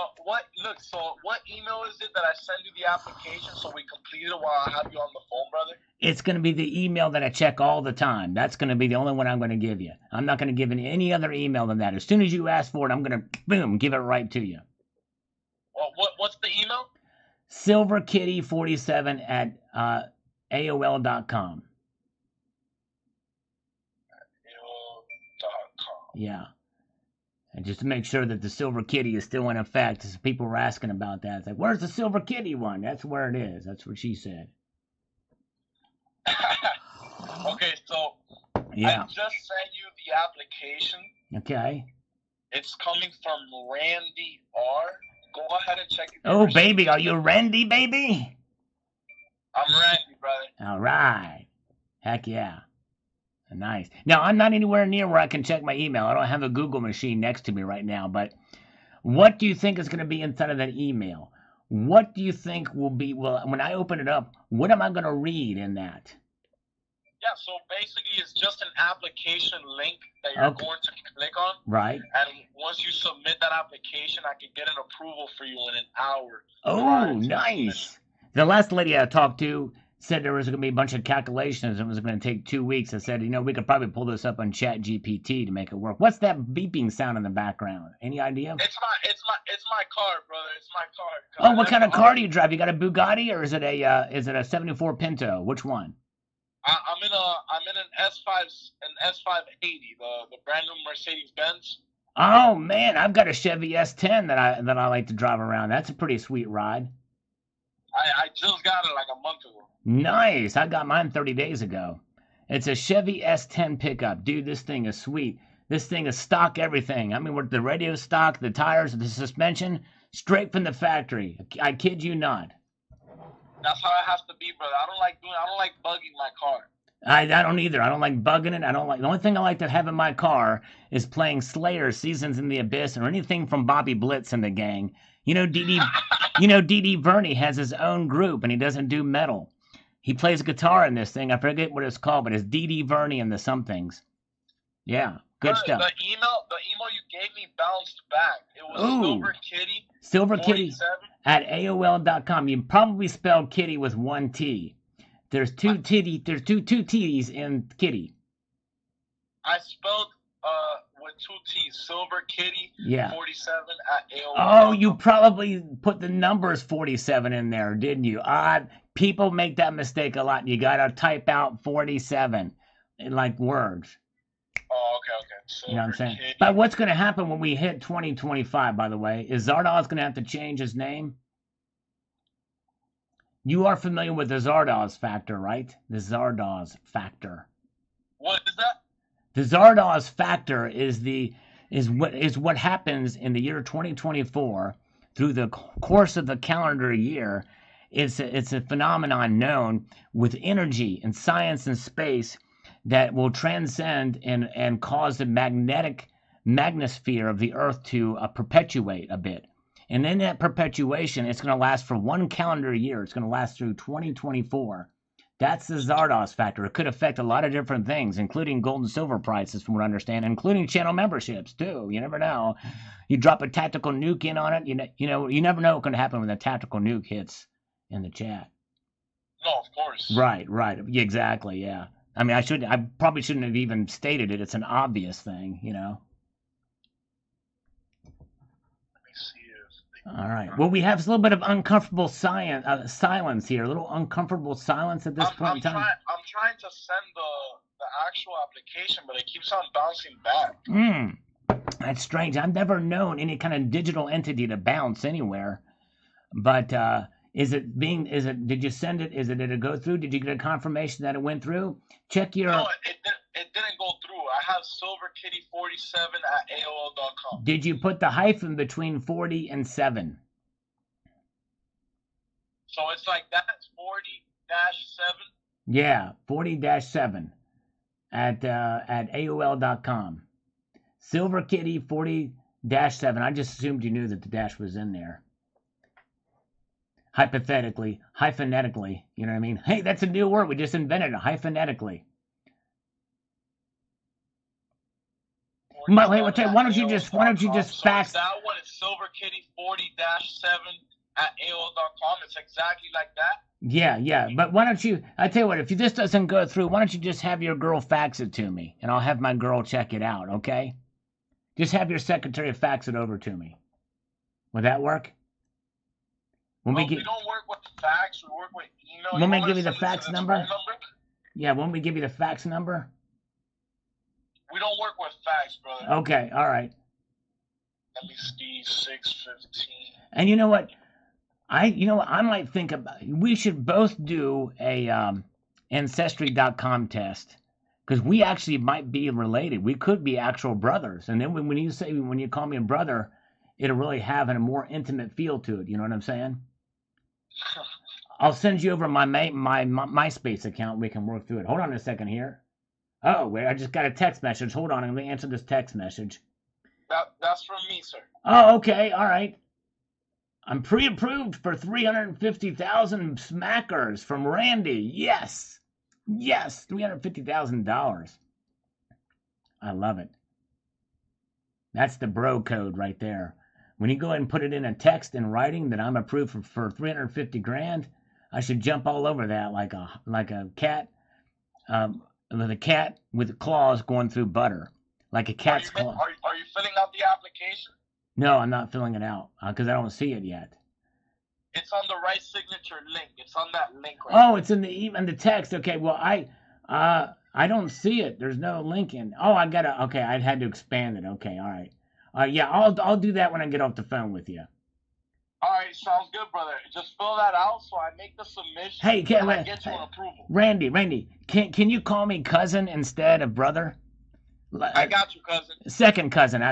what email is it that I send you the application so we complete it while I have you on the phone, brother? It's going to be the email that I check all the time. That's going to be the only one I'm going to give you. I'm not going to give any other email than that. As soon as you ask for it, I'm going to, boom, give it right to you. Well, what's the email? silverkitty47 at AOL.com. Yeah. And just to make sure that the Silver Kitty is still in effect, as people were asking about that. It's like, where's the Silver Kitty one? That's where it is. That's what she said. Okay, so yeah. I just sent you the application. Okay. It's coming from Randy R. Go ahead and check it. Oh, baby, are you Randy, baby? I'm Randy, brother. All right. Heck yeah. Nice. Now, I'm not anywhere near where I can check my email. I don't have a Google machine next to me right now, but what do you think is going to be inside of that email? What do you think will be, well, when I open it up, what am I going to read in that? Yeah, so basically it's just an application link that you're going to click on. Right. And once you submit that application, I can get an approval for you in an hour. Oh, nice. The last lady I talked to said there was going to be a bunch of calculations and it was going to take 2 weeks. I said, we could probably pull this up on ChatGPT to make it work. What's that beeping sound in the background? Any idea? It's my car, brother. It's my car. Oh, what kind of car do you drive? You got a Bugatti or is it a 74 Pinto? Which one? I'm in an S580, the brand new Mercedes Benz. Oh man, I've got a Chevy S10 that I like to drive around. That's a pretty sweet ride. I just got it like a month ago. Nice. I got mine 30 days ago. It's a Chevy S10 pickup. Dude, this thing is sweet. This thing is stock everything. I mean, with the radio stock, the tires, the suspension, straight from the factory. I kid you not. That's how it has to be, brother. I don't like bugging my car. I don't either. I don't like bugging it. The only thing I like to have in my car is playing Slayer, Seasons in the Abyss, or anything from Bobby Blitz and the gang. D.D. Verney has his own group, and he doesn't do metal. He plays guitar in this thing. I forget what it's called, but it's D.D. Verney and the somethings. Yeah, good stuff. The email you gave me bounced back. It was Silver Kitty at AOL.com. You probably spelled kitty with 1 T. There's two T's in kitty. I spelled with 2 T's. Silver Kitty 47 at AOL. Oh, you probably put the numbers 47 in there, didn't you? People make that mistake a lot. You gotta type out 47 in like words. Oh, okay. Silver you know what I'm saying? Kitty. But what's gonna happen when we hit 2025? By the way, is Zardoz gonna have to change his name? You are familiar with the Zardoz factor, right? The Zardoz factor. What is that? The Zardoz factor is what happens in the year 2024 through the course of the calendar year. It's a phenomenon known with energy and science and space that will transcend and cause the magnosphere of the Earth to perpetuate a bit. And in that perpetuation, it's going to last for 1 calendar year. It's going to last through 2024. That's the Zardoz factor. It could affect a lot of different things, including gold and silver prices, from what I understand, including channel memberships, too. You never know. You drop a tactical nuke in on it, you never know what's going to happen when the tactical nuke hits in the chat. No, of course. Right. Exactly, yeah. I mean, I probably shouldn't have even stated it. It's an obvious thing, you know. Let me see if All right. Well, we have a little bit of uncomfortable silence here. A little uncomfortable silence at this point in time. I'm trying to send the actual application, but it keeps on bouncing back. That's strange. I've never known any kind of digital entity to bounce anywhere. But did you send it? Did it go through? Did you get a confirmation that it went through? Check your. No, it didn't go through. I have silverkitty47@aol.com. Did you put the hyphen between 40 and 7? So it's like that. It's 40-7. Yeah, 40-7 at AOL.com. Silverkitty40-7. I just assumed you knew that the dash was in there. Hypothetically, hyphenetically, you know what I mean? Hey, that's a new word. We just invented it, hyphenetically. Wait, why don't you just fax? So that one is silverkitty40-7@aol.com. It's exactly like that. Yeah. But why don't you? I tell you what, if this doesn't go through, why don't you just have your girl fax it to me, and I'll have my girl check it out. Okay? Just have your secretary fax it over to me. Would that work? We don't work with fax. We work with email. Want me to give you the fax number? Yeah, won't we give you the fax number? We don't work with fax, brother. Okay, all right. Let me see, 615. And you know what? I might think about. We should both do a ancestry.com test, because we actually might be related. We could be actual brothers. And then when you call me a brother, it'll really have a more intimate feel to it. You know what I'm saying? I'll send you over my MySpace account. We can work through it. Hold on a second here. Oh, wait, I just got a text message. Hold on, let me answer this text message. That's from me, sir. Oh, okay, all right. I'm pre-approved for 350,000 smackers from Randy. Yes, $350,000. I love it. That's the bro code right there. When you go ahead and put it in a text in writing that I'm approved for 350 grand, I should jump all over that like a cat, with a cat with claws going through butter, like a cat's claw. Are you filling out the application? No, I'm not filling it out because I don't see it yet. It's on the right signature link. It's on that link right Oh, it's in the text. Okay, well I don't see it. There's no link in. Oh, I had to expand it. Okay, all right. Yeah, I'll do that when I get off the phone with you. All right, sounds good, brother. Just fill that out so I make the submission. Hey, I get you an approval. Randy, can you call me cousin instead of brother? I got you, cousin. Second cousin,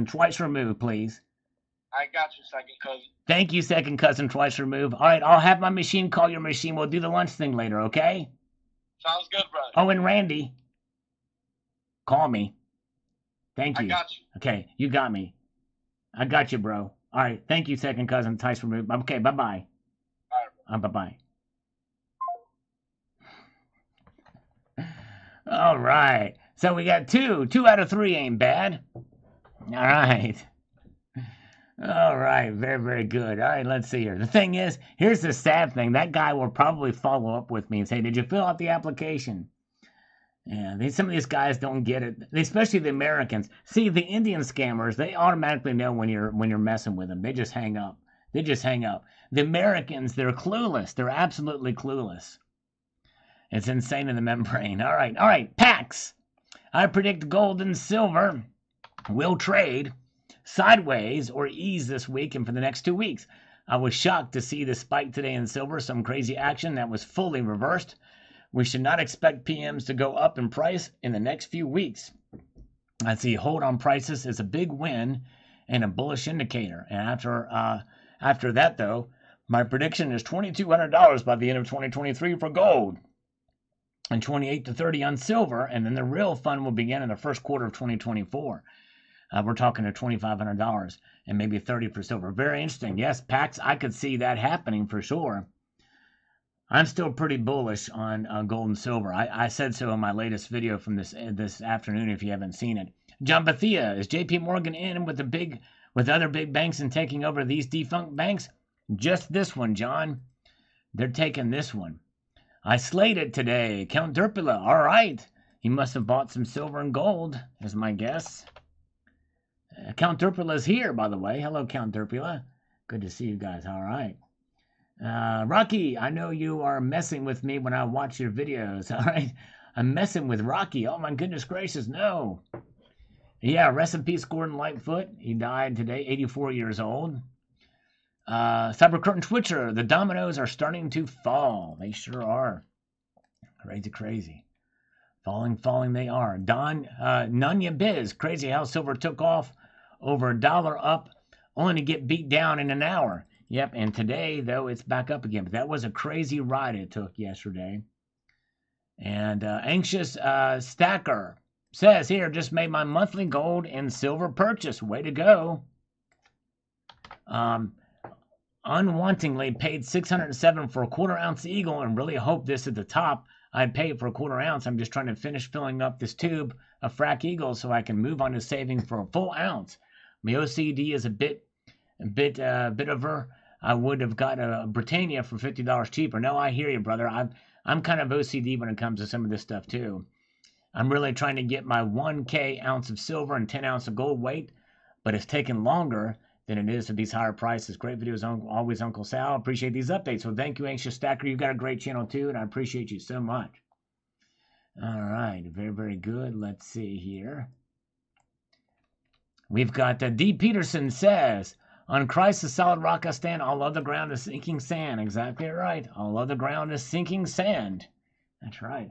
twice removed, please. I got you, second cousin. Thank you, second cousin, twice removed. All right, I'll have my machine call your machine. We'll do the lunch thing later, okay? Sounds good, brother. Oh, and Randy, call me. Thank you. I got you. Okay, you got me. I got you, bro. All right, thank you, second cousin, twice removed. Okay, bye-bye. All right. Bye-bye. All right. So we got 2 out of 3 ain't bad. All right. Very, very good. All right, let's see here. The thing is, here's the sad thing. That guy will probably follow up with me and say, did you fill out the application? Yeah, some of these guys don't get it, especially the Americans. See, the Indian scammers, they automatically know when you're messing with them. They just hang up. The Americans, they're clueless. They're absolutely clueless. It's insane in the membrane. All right, PAX. I predict gold and silver will trade sideways or ease this week and for the next 2 weeks. I was shocked to see the spike today in silver, some crazy action that was fully reversed. We should not expect PMs to go up in price in the next few weeks. I see hold on prices is a big win and a bullish indicator. And after that, though, my prediction is $2,200 by the end of 2023 for gold and 28 to 30 on silver. And then the real fun will begin in the first quarter of 2024. We're talking to $2,500 and maybe 30 for silver. Very interesting. Yes, Pax, I could see that happening for sure. I'm still pretty bullish on gold and silver. I said so in my latest video from this afternoon. If you haven't seen it, John Bethia, is J.P. Morgan in with other big banks and taking over these defunct banks? Just this one, John. They're taking this one. I slayed it today. Count Derpula, all right. He must have bought some silver and gold, is my guess. Count Derpula's here, by the way. Hello, Count Derpula. Good to see you guys. All right. Rocky, I know you are messing with me when I watch your videos. All right. I'm messing with Rocky. Oh, my goodness gracious. No. Yeah, rest in peace, Gordon Lightfoot. He died today, 84 years old. Cyber Curtain Twitcher, the dominoes are starting to fall. They sure are. Crazy, crazy. Falling they are. Don Nunya Biz, crazy how silver took off over $1 up, only to get beat down in an hour. Yep, and today, though, it's back up again. But that was a crazy ride it took yesterday. And Anxious Stacker says here, just made my monthly gold and silver purchase. Way to go. Unwantingly paid $607 for a quarter-ounce Eagle and really hope this at the top. I'd pay for a quarter ounce. I'm just trying to finish filling up this tube of Frack Eagle so I can move on to saving for a full ounce. My OCD is a bit over. I would have got a Britannia for $50 cheaper. No, I hear you, brother. I'm kind of OCD when it comes to some of this stuff too. I'm really trying to get my 1K ounce of silver and 10 ounce of gold weight, but it's taken longer than it is at these higher prices. Great videos, always Uncle Sal. Appreciate these updates. So thank you, Anxious Stacker. You've got a great channel too, and I appreciate you so much. All right, very, very good. Let's see here. We've got D. Peterson says, on Christ the solid rock I stand, all other ground is sinking sand. Exactly right. All other ground is sinking sand. That's right.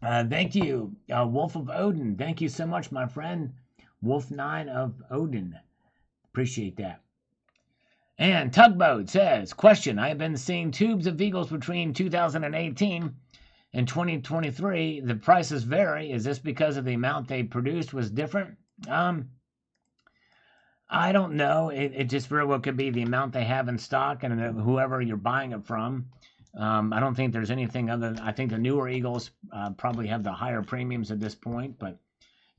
Thank you, Wolf of Odin. Thank you so much, my friend. Wolf9 of Odin. Appreciate that. And Tugboat says, question, I have been seeing tubes of Eagles between 2018 and 2023. The prices vary. Is this because of the amount they produced was different? I don't know. It just very well could be the amount they have in stock and whoever you're buying it from. I don't think there's anything other than, I think the newer Eagles probably have the higher premiums at this point, but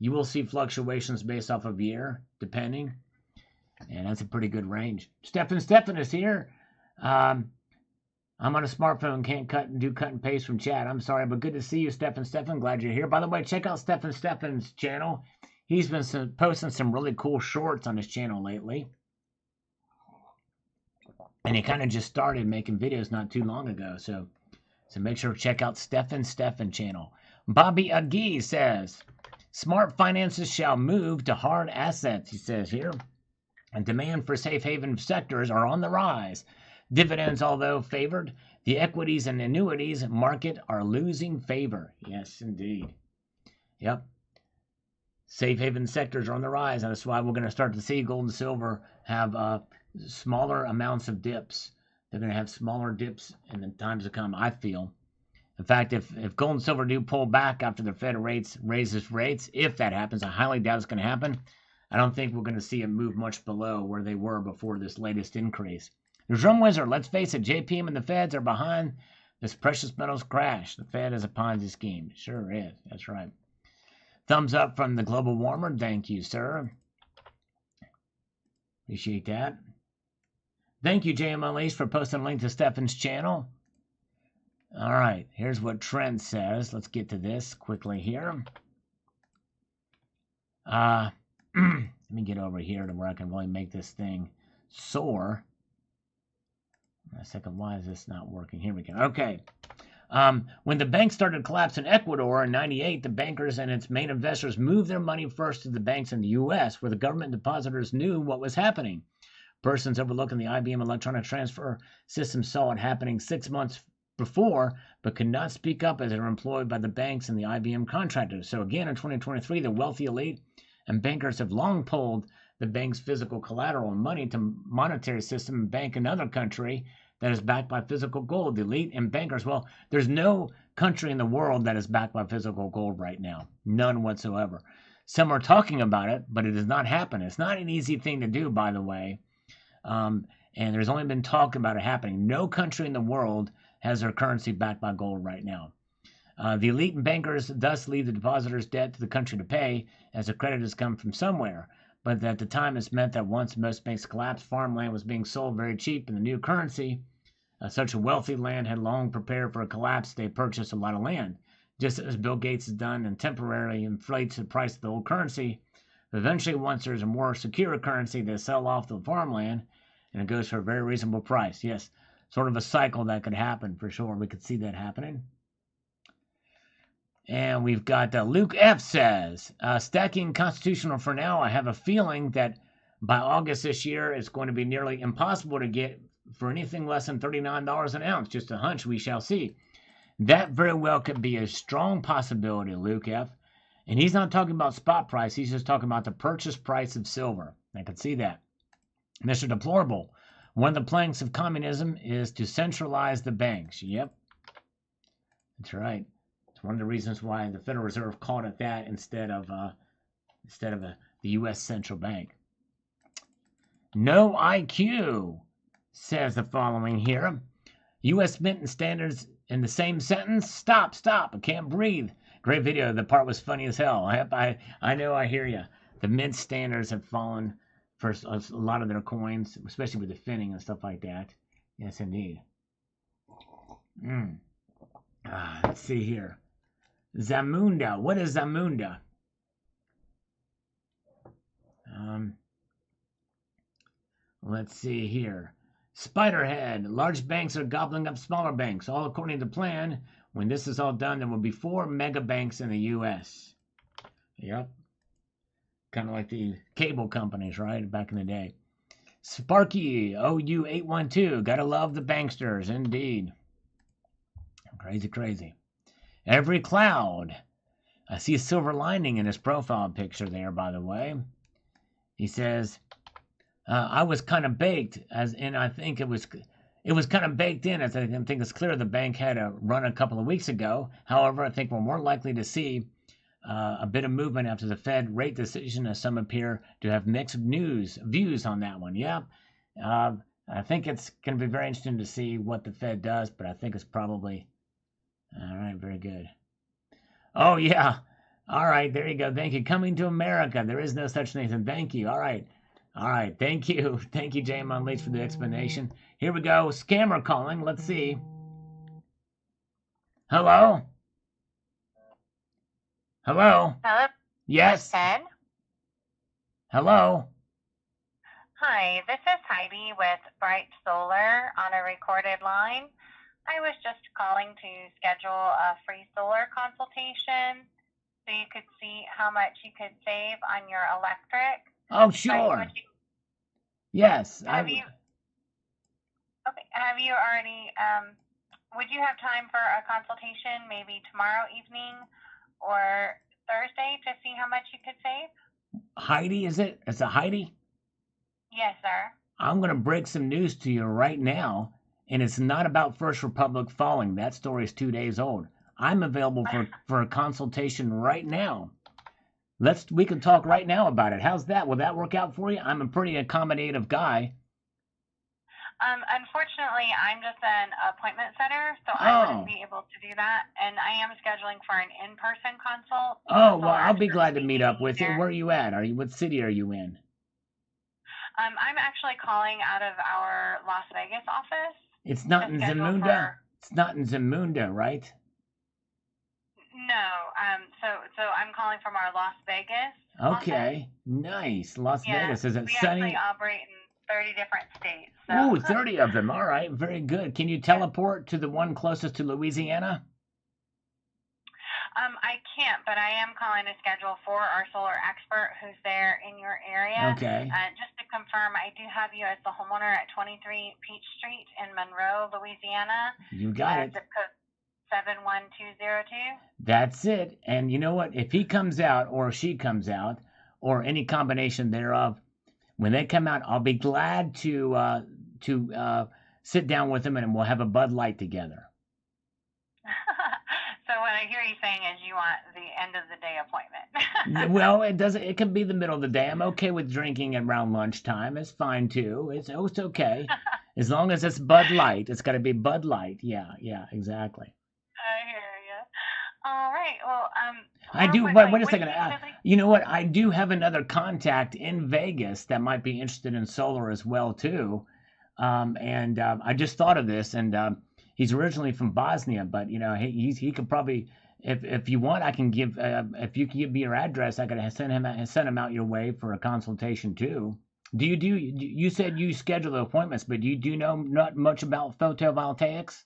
you will see fluctuations based off of year, depending. And that's a pretty good range. Stefan is here. I'm on a smartphone and can't do cut and paste from chat. I'm sorry, but good to see you, Stefan. Glad you're here. By the way, check out Stefan's channel. He's been posting some really cool shorts on his channel lately. And he kind of just started making videos not too long ago. So make sure to check out Stefan channel. Bobby Agee says, smart finances shall move to hard assets, he says here. And demand for safe haven sectors are on the rise. Dividends, although favored, the equities and annuities market are losing favor. Yes, indeed. Yep. Safe haven sectors are on the rise, and that's why we're going to start to see gold and silver have smaller amounts of dips. They're going to have smaller dips in the times to come, I feel. In fact, if gold and silver do pull back after the Fed raises rates, if that happens, I highly doubt it's going to happen. I don't think we're going to see it move much below where they were before this latest increase. The Drum Wizard, let's face it, JPM and the Feds are behind this precious metals crash. The Fed is a Ponzi scheme. Sure is. That's right. Thumbs up from the Global Warmer. Thank you, sir. Appreciate that. Thank you, JM Unleashed, for posting a link to Stefan's channel. All right, here's what Trent says. Let's get to this quickly here. Let me get over here to where I can really make this thing soar. A second, why is this not working? Here we go. Okay. When the bank started collapsing in Ecuador in 98, the bankers and its main investors moved their money first to the banks in the U.S., where the government depositors knew what was happening. Persons overlooking the IBM electronic transfer system saw it happening 6 months before, but could not speak up as they were employed by the banks and the IBM contractors. So again, in 2023, the wealthy elite and bankers have long pulled the bank's physical collateral and money to monetary system and bank another country that is backed by physical gold. The elite and bankers, well, there's no country in the world that is backed by physical gold right now. None whatsoever. Some are talking about it, but it does not happen. It's not an easy thing to do, by the way. And there's only been talk about it happening. No country in the world has their currency backed by gold right now. The elite and bankers thus leave the depositors' debt to the country to pay, as the credit has come from somewhere. But at the time, it's meant that once most banks collapsed, farmland was being sold very cheap, and the new currency Such a wealthy land had long prepared for a collapse. They purchased a lot of land, just as Bill Gates has done, and temporarily inflates the price of the old currency. But eventually, once there's a more secure currency, they sell off the farmland, and it goes for a very reasonable price. Yes, sort of a cycle that could happen for sure. We could see that happening. And we've got Luke F. says, stacking constitutional for now. I have a feeling that by August this year, it's going to be nearly impossible to get for anything less than $39 an ounce. Just a hunch, we shall see. That very well could be a strong possibility, Luke F. And he's not talking about spot price. He's just talking about the purchase price of silver. I could see that. Mr. Deplorable, one of the planks of communism is to centralize the banks. Yep, that's right. It's one of the reasons why the Federal Reserve called it that instead of the U.S. Central Bank. No IQ says the following here. U.S. Mint and standards in the same sentence. Stop, I can't breathe. Great video. The part was funny as hell. I know, I hear you. The mint standards have fallen for a lot of their coins, especially with the finning and stuff like that. Yes, indeed. Let's see here. Zamunda. What is Zamunda? Let's see here. Spiderhead. Large banks are gobbling up smaller banks, all according to plan. When this is all done, there will be 4 mega banks in the U.S. Yep. Kind of like the cable companies, right? Back in the day. Sparky. OU812. Gotta love the banksters, indeed. Crazy. Every cloud. I see a silver lining in his profile picture there, by the way. He says, I was kind of baked, as in I think it was kind of baked in, as I think it's clear the bank had a run a couple of weeks ago. However, I think we're more likely to see a bit of movement after the Fed rate decision, as some appear to have mixed views on that one. Yeah, I think it's going to be very interesting to see what the Fed does, but I think it's probably... All right, very good. Oh, yeah. All right, there you go. Thank you. Coming to America. There is no such thing. Thank you. All right. Thank you. Thank you, J.M. Unleashed, for the explanation. Here we go. Scammer calling. Let's see. Hello? Hello? Yes? Ted? Hello? Hi, this is Heidi with Bright Solar on a recorded line. I was just calling to schedule a free solar consultation so you could see how much you could save on your electric. Oh, sure. Yes. Have you already, would you have time for a consultation maybe tomorrow evening or Thursday to see how much you could save? Heidi, is it? Is it Heidi? Yes, sir. I'm going to break some news to you right now, and it's not about First Republic falling. That story is 2 days old. I'm available for a consultation right now. We can talk right now about it. How's that? Will that work out for you? I'm a pretty accommodative guy. Unfortunately, I'm just an appointment setter, so I wouldn't be able to do that. And I am scheduling for an in-person consult. Oh, well, I'll be glad to meet up with you. Where are you at? What city are you in? I'm actually calling out of our Las Vegas office. It's not in Zamunda? It's not in Zamunda, right? No. So I'm calling from our Las Vegas Okay. office. Nice. Las Vegas. Is it sunny? We actually operate in 30 different states. So. Ooh, 30 of them. All right. Very good. Can you teleport to the one closest to Louisiana? I can't, but I am calling to schedule for our solar expert who's there in your area. Okay. Just to confirm, I do have you as the homeowner at 23 Peach Street in Monroe, Louisiana. You got it. Zip code 71202. That's it. And you know what? If he comes out or she comes out or any combination thereof, when they come out, I'll be glad to sit down with them and we'll have a Bud Light together. So what I hear you saying is you want the end of the day appointment. Well, it can be the middle of the day. I'm okay with drinking around lunchtime. It's fine too. It's okay. As long as it's Bud Light. It's got to be Bud Light. Yeah, exactly. I hear you. All right. Well, I do. Wait a second. You know what? I do have another contact in Vegas that might be interested in solar as well too. I just thought of this, and he's originally from Bosnia, but he could probably, if you want, I can give if you can give me your address, I could send him out your way for a consultation too. You said you schedule the appointments, but do you know not much about photovoltaics?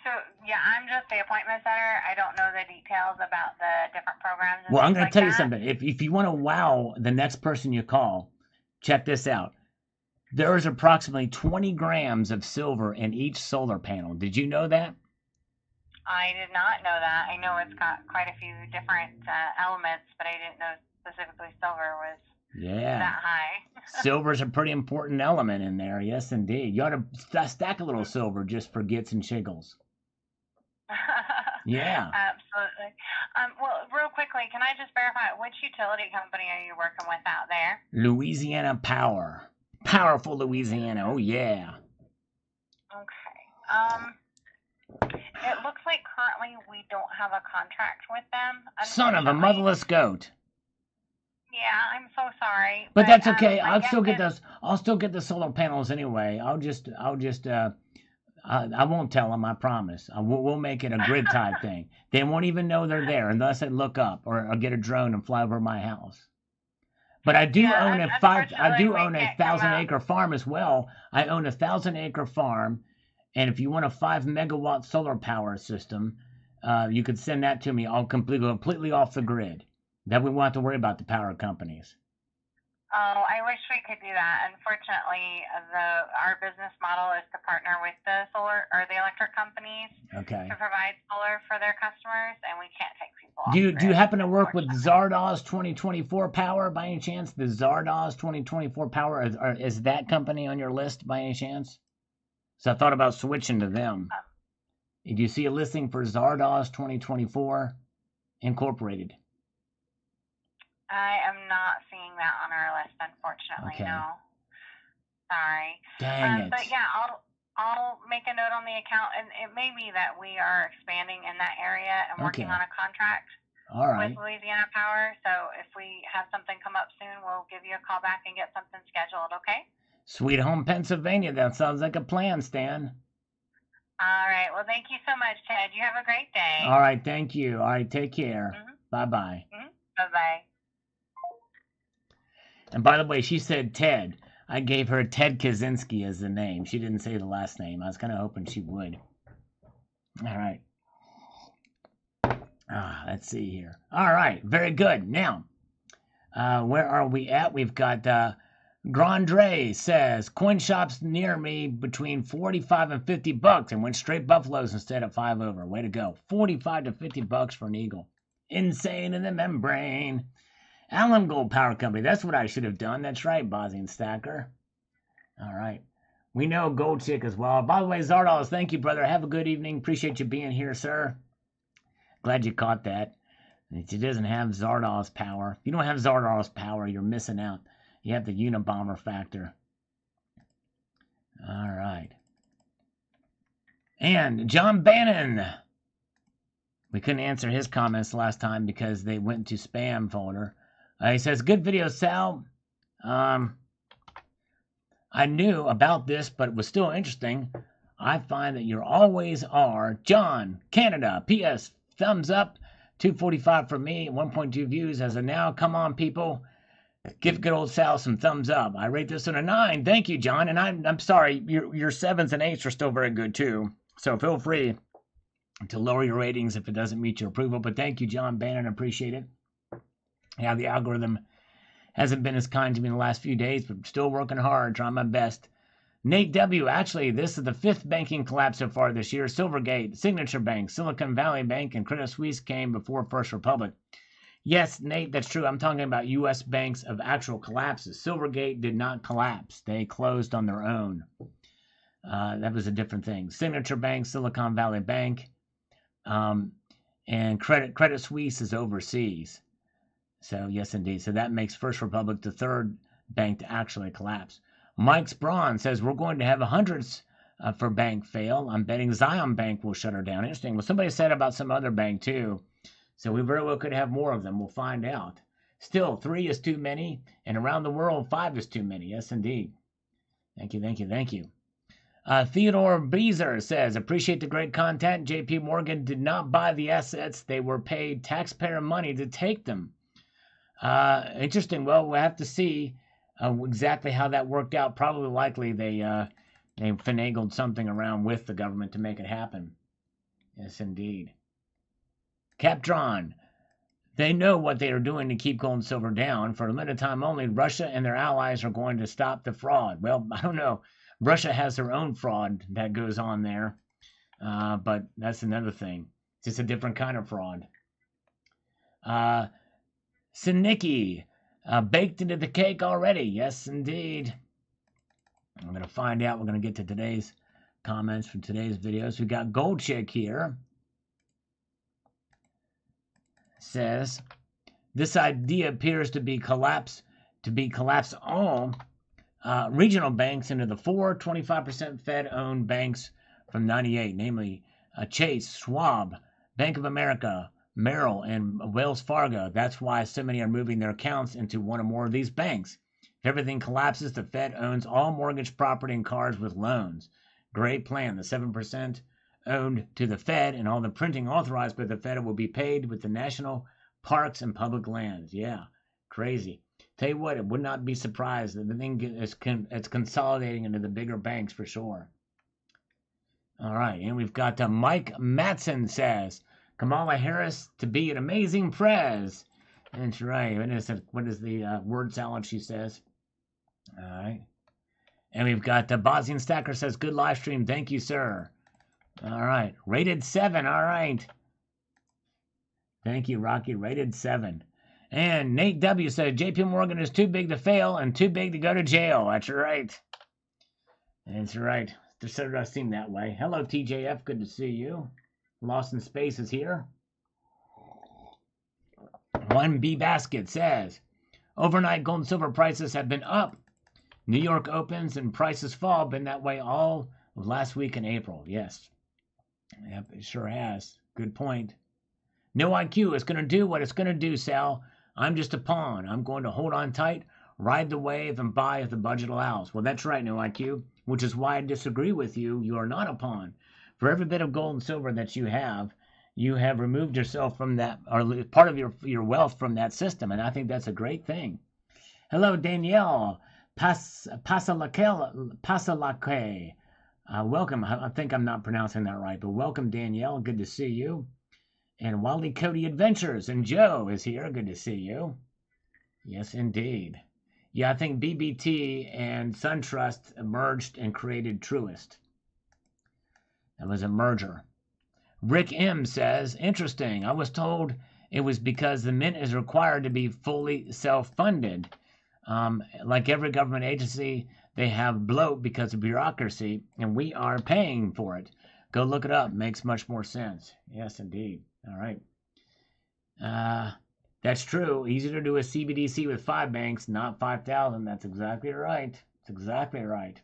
So yeah, I'm just the appointment setter. I don't know the details about the different programs. And Well, I'm things going to like tell you that. something. If you want to wow the next person you call, check this out. There is approximately 20 grams of silver in each solar panel. Did you know that? I did not know that. I know it's got quite a few different elements, but I didn't know specifically silver was that high. Silver's a pretty important element in there. Yes, indeed. You ought to stack a little silver just for gits and shiggles. Yeah. Absolutely. Well, real quickly, can I just verify which utility company are you working with out there? Louisiana Power. Powerful Louisiana. Oh, yeah. Okay. It looks like currently we don't have a contract with them. Son of a motherless goat. Yeah, I'm so sorry. But that's okay. I'll still get those. I'll still get the solar panels anyway. I won't tell them. I promise. We'll make it a grid type thing. They won't even know they're there unless they look up or get a drone and fly over my house. But I do own a 1,000-acre farm as well. I own a 1,000-acre farm, and if you want a 5-megawatt solar power system, you could send that to me. I'll completely off the grid. That we won't have to worry about the power companies. Oh, I wish we could do that. Unfortunately, our business model is to partner with the solar or the electric companies to provide solar for their customers, and we can't take people off. Do you happen to work with Zardoz 2024 Power by any chance? The Zardoz 2024 Power, is that company on your list by any chance? So I thought about switching to them. Do you see a listing for Zardoz 2024 Incorporated? I am not seeing that on our list, unfortunately. Okay. No. Sorry. Dang it. But yeah, I'll make a note on the account, and it may be that we are expanding in that area and working on a contract with Louisiana Power. So if we have something come up soon, we'll give you a call back and get something scheduled, okay? Sweet home Pennsylvania. That sounds like a plan, Stan. All right. Well, thank you so much, Ted. You have a great day. All right. Thank you. All right. Take care. Bye-bye. Bye-bye. And by the way, she said Ted. I gave her Ted Kaczynski as the name. She didn't say the last name. I was kind of hoping she would. All right. Let's see here. All right. Very good. Now, where are we at? We've got Grandre says, coin shops near me between 45 and 50 bucks and went straight buffaloes instead of 5 over. Way to go. 45 to 50 bucks for an eagle. Insane in the membrane. Allen Gold Power Company. That's what I should have done. That's right, Bosnian Stacker. All right. We know Gold Chick as well. By the way, Zardoz, thank you, brother. Have a good evening. Appreciate you being here, sir. Glad you caught that. It doesn't have Zardoz power. If you don't have Zardoz power, you're missing out. You have the Unabomber factor. All right. And John Bannon. We couldn't answer his comments last time because they went to spam folder. He says, good video, Sal. I knew about this, but it was still interesting. I find that you always are. John, Canada. P.S. Thumbs up. 245 for me. 1.2 views as of now. Come on, people. Give good old Sal some thumbs up. I rate this on a 9. Thank you, John. And I'm sorry, your 7s and 8s are still very good, too. So feel free to lower your ratings if it doesn't meet your approval. But thank you, John Bannon. Appreciate it. Yeah, the algorithm hasn't been as kind to me in the last few days, but still working hard, trying my best. Nate W. Actually, this is the 5th banking collapse so far this year. Silvergate, Signature Bank, Silicon Valley Bank, and Credit Suisse came before First Republic. Yes, Nate, that's true. I'm talking about U.S. banks of actual collapses. Silvergate did not collapse. They closed on their own. That was a different thing. Signature Bank, Silicon Valley Bank, and Credit Suisse is overseas. So, yes, indeed. So that makes First Republic the 3rd bank to actually collapse. Mike's Braun says, we're going to have hundreds for bank fail. I'm betting Zion Bank will shut her down. Interesting. Well, somebody said about some other bank, too. So we very well could have more of them. We'll find out. Still, 3 is too many, and around the world, 5 is too many. Yes, indeed. Thank you, thank you, thank you. Theodore Beezer says, appreciate the great content. JP Morgan did not buy the assets. They were paid taxpayer money to take them. Interesting. Well, we'll have to see exactly how that worked out. Probably likely they finagled something around with the government to make it happen. Yes, indeed. Captron. They know what they are doing to keep gold and silver down. For a limited time only, Russia and their allies are going to stop the fraud. Well, I don't know. Russia has their own fraud that goes on there. But that's another thing. It's just a different kind of fraud. Sinicki, baked into the cake already. Yes, indeed. I'm going to find out. We're going to get to today's comments from today's videos. We got Gold Chick here. Says, this idea appears to be collapse all regional banks into the 25% Fed-owned banks from 98, namely Chase, Schwab, Bank of America, Merrill, and Wells Fargo. That's why so many are moving their accounts into one or more of these banks. If everything collapses, the Fed owns all mortgage property and cars with loans. Great plan. The 7% owned to the Fed and all the printing authorized by the Fed will be paid with the national parks and public lands. Yeah, crazy. Tell you what, it would not be surprised that the thing it's consolidating into the bigger banks for sure. All right, and we've got Mike Matson says, Kamala Harris to be an amazing prez. That's right. What is the word salad she says? All right. And we've got Bosnian Stacker says, good live stream. Thank you, sir. All right. Rated 7. All right. Thank you, Rocky. Rated 7. And Nate W. said, JP Morgan is too big to fail and too big to go to jail. That's right. That's right. It sort of does seem that way. Hello, TJF. Good to see you. Lost in Space is here. 1B Basket says, overnight gold and silver prices have been up. New York opens and prices fall. Been that way all of last week in April. Yes. Yep, it sure has. Good point. No IQ is going to do what it's going to do, Sal. I'm just a pawn. I'm going to hold on tight, ride the wave, and buy if the budget allows. Well, that's right, No IQ, which is why I disagree with you. You are not a pawn. For every bit of gold and silver that you have removed yourself from that, or part of your wealth from that system, and I think that's a great thing. Hello, Danielle. Pasalake. Welcome. I think I'm not pronouncing that right, but welcome, Danielle. Good to see you. And Wally Cody Adventures and Joe is here. Good to see you. Yes, indeed. Yeah, I think BBT and SunTrust merged and created Truist. That was a merger. Rick M. says, interesting. I was told it was because the Mint is required to be fully self-funded. Like every government agency, they have bloat because of bureaucracy, and we are paying for it. Go look it up. Makes much more sense. Yes, indeed. All right. That's true. Easier to do a CBDC with 5 banks, not 5,000. That's exactly right. That's exactly right.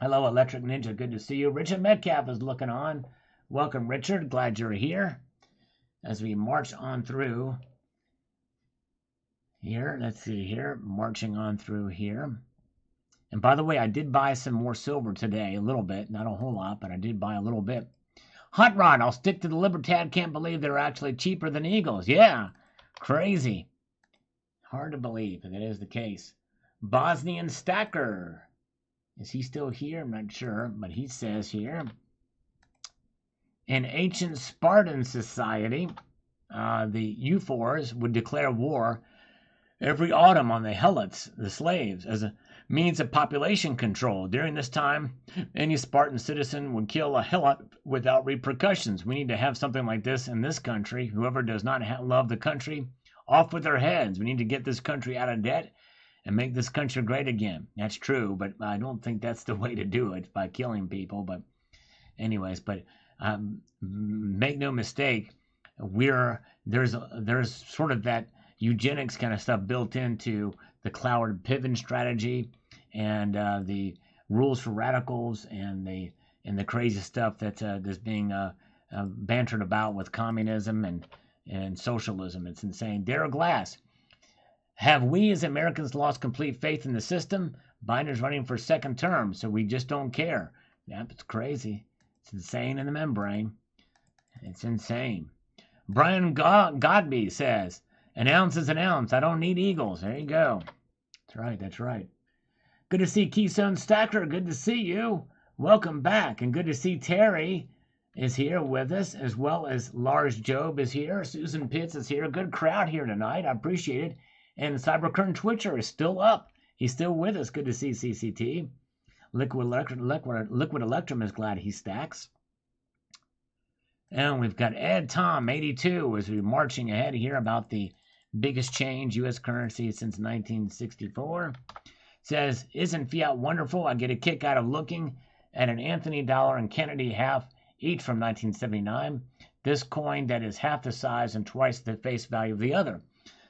Hello, Electric Ninja. Good to see you. Richard Metcalf is looking on. Welcome, Richard. Glad you're here. As we march on through here. Let's see here. Marching on through here. And by the way, I did buy some more silver today. A little bit. Not a whole lot, but I did buy a little bit. Hot Rod, I'll stick to the Libertad. Can't believe they're actually cheaper than Eagles. Yeah, crazy. Hard to believe, but that is the case. Bosnian Stacker. Is he still here? I'm not sure, but he says here. In ancient Spartan society, the Euphors would declare war every autumn on the Helots, the slaves, as a means of population control. During this time, any Spartan citizen would kill a Helot without repercussions. We need to have something like this in this country. Whoever does not love the country, off with their heads. We need to get this country out of debt and make this country great again. That's true, but I don't think that's the way to do it, by killing people. But anyways, make no mistake, there's sort of that eugenics kind of stuff built into the Cloward Piven strategy and the rules for radicals and the crazy stuff that's being bantered about with communism and socialism. It's insane. Derek Glass, Have we as Americans lost complete faith in the system? Biden is running for second term, so we just don't care. Yep, it's crazy. It's insane in the membrane. It's insane. Brian Godby says, an ounce is an ounce. I don't need eagles. There you go. That's right. That's right. Good to see Keystone Stacker. Good to see you. Welcome back. And good to see Terry is here with us, as well as Lars Job is here. Susan Pitts is here. Good crowd here tonight. I appreciate it. And Cyberkern Twitcher is still up. He's still with us. Good to see CCT. Liquid Electrum is glad he stacks. And we've got Ed Tom 82 as we're marching ahead here about the biggest change U.S. currency since 1964. Says, isn't fiat wonderful? I get a kick out of looking at an Anthony dollar and Kennedy half each from 1979. This coin that is half the size and twice the face value of the other.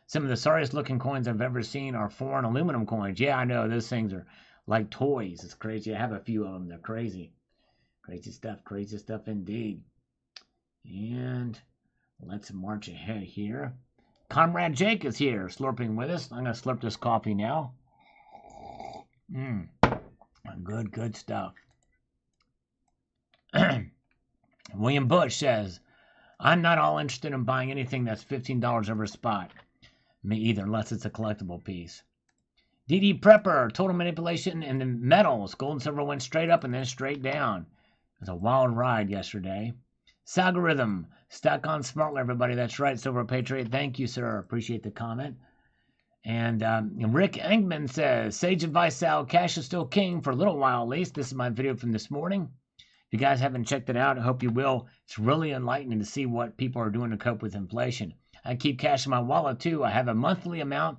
Some of the sorriest looking coins I've ever seen are foreign aluminum coins. Yeah, I know. Those things are like toys. It's crazy. I have a few of them. They're crazy. Crazy stuff indeed. And let's march ahead here. Comrade Jake is here, slurping with us. I'm going to slurp this coffee now. Good stuff. William Bush says, I'm not all interested in buying anything that's $15 over spot. Me either, unless it's a collectible piece. DD Prepper, total manipulation in the metals. Gold and silver went straight up and then straight down. It was a wild ride yesterday. Salgorithm, stack on smartly, everybody. That's right, Silver Patriot. Thank you, sir. Appreciate the comment. And Rick Engman says, sage advice, Sal. Cash is still king for a little while at least. This is my video from this morning. If you guys haven't checked it out, I hope you will. It's really enlightening to see what people are doing to cope with inflation. I keep cash in my wallet, too. I have a monthly amount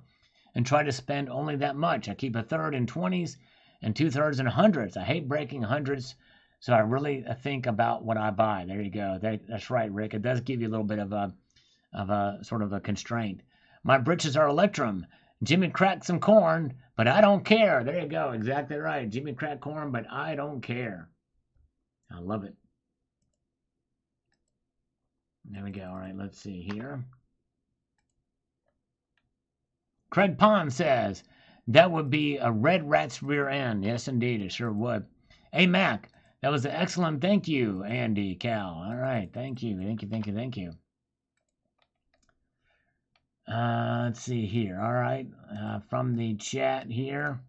and try to spend only that much. I keep a third in 20s and 2/3 in hundreds. I hate breaking hundreds, so I really think about what I buy. There you go. That's right, Rick. It does give you a little bit of a sort of a constraint. My britches are electrum. Jimmy cracked some corn, but I don't care. There you go. Exactly right. Jimmy cracked corn, but I don't care. I love it. There we go. All right, let's see here. Craig Pond says, that would be a red rat's rear end. Yes, indeed, it sure would. Hey, Mac, that was an excellent thank you, Andy Cal. All right, thank you. Let's see here. All right, from the chat here.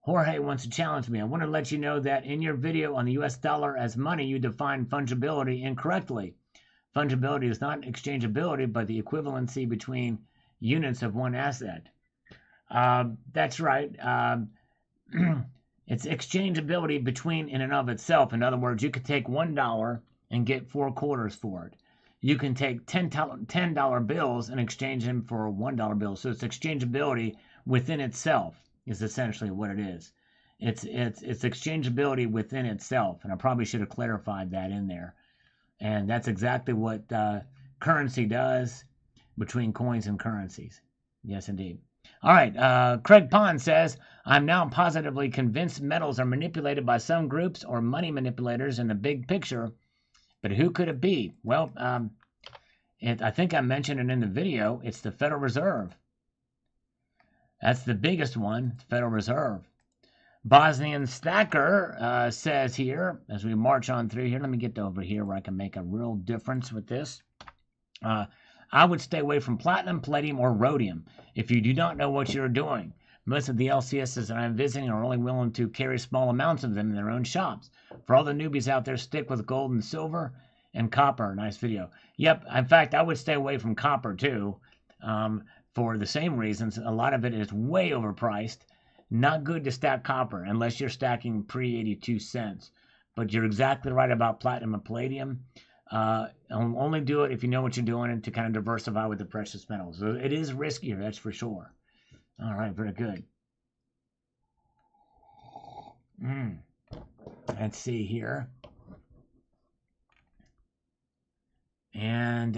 Jorge wants to challenge me. I want to let you know that in your video on the U.S. dollar as money, you define fungibility incorrectly. Fungibility is not exchangeability, but the equivalency between units of one asset. That's right. It's exchangeability between in and of itself. In other words, you could take $1 and get 4 quarters for it. You can take $10 bills and exchange them for $1 bills. So it's exchangeability within itself is essentially what it is. It's exchangeability within itself. And I probably should have clarified that in there. And that's exactly what currency does between coins and currencies. Yes, indeed. All right. Craig Pond says, I'm now positively convinced metals are manipulated by some groups or money manipulators in the big picture. But who could it be? Well, I think I mentioned it in the video. It's the Federal Reserve. That's the biggest one, the Federal Reserve. Bosnian Stacker says here, as we march on through here, let me get over here where I can make a real difference with this. I would stay away from platinum, palladium, or rhodium if you do not know what you're doing. Most of the LCSs that I'm visiting are only willing to carry small amounts of them in their own shops. For all the newbies out there, stick with gold and silver and copper. Nice video. Yep, in fact, I would stay away from copper too, for the same reasons. A lot of it is way overpriced. Not good to stack copper unless you're stacking pre-82 cents. But you're exactly right about platinum and palladium. Only do it if you know what you're doing and to kind of diversify with the precious metals. So it is riskier, that's for sure. All right, very good. Let's see here. And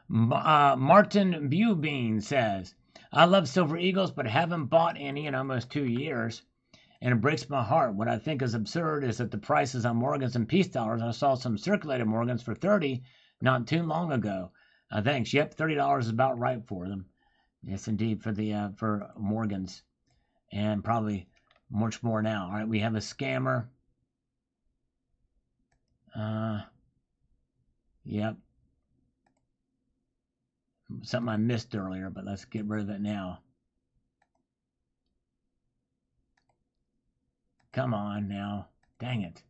Martin Bewbean says, I love Silver Eagles, but haven't bought any in almost 2 years. And it breaks my heart. What I think is absurd is that the prices on Morgans and peace dollars, I saw some circulated Morgans for $30 not too long ago. Thanks. Yep, $30 is about right for them. Yes, indeed, for Morgans, and probably much more now. All right, we have a scammer. Yep. Something I missed earlier, but let's get rid of it now. Come on now. Dang it.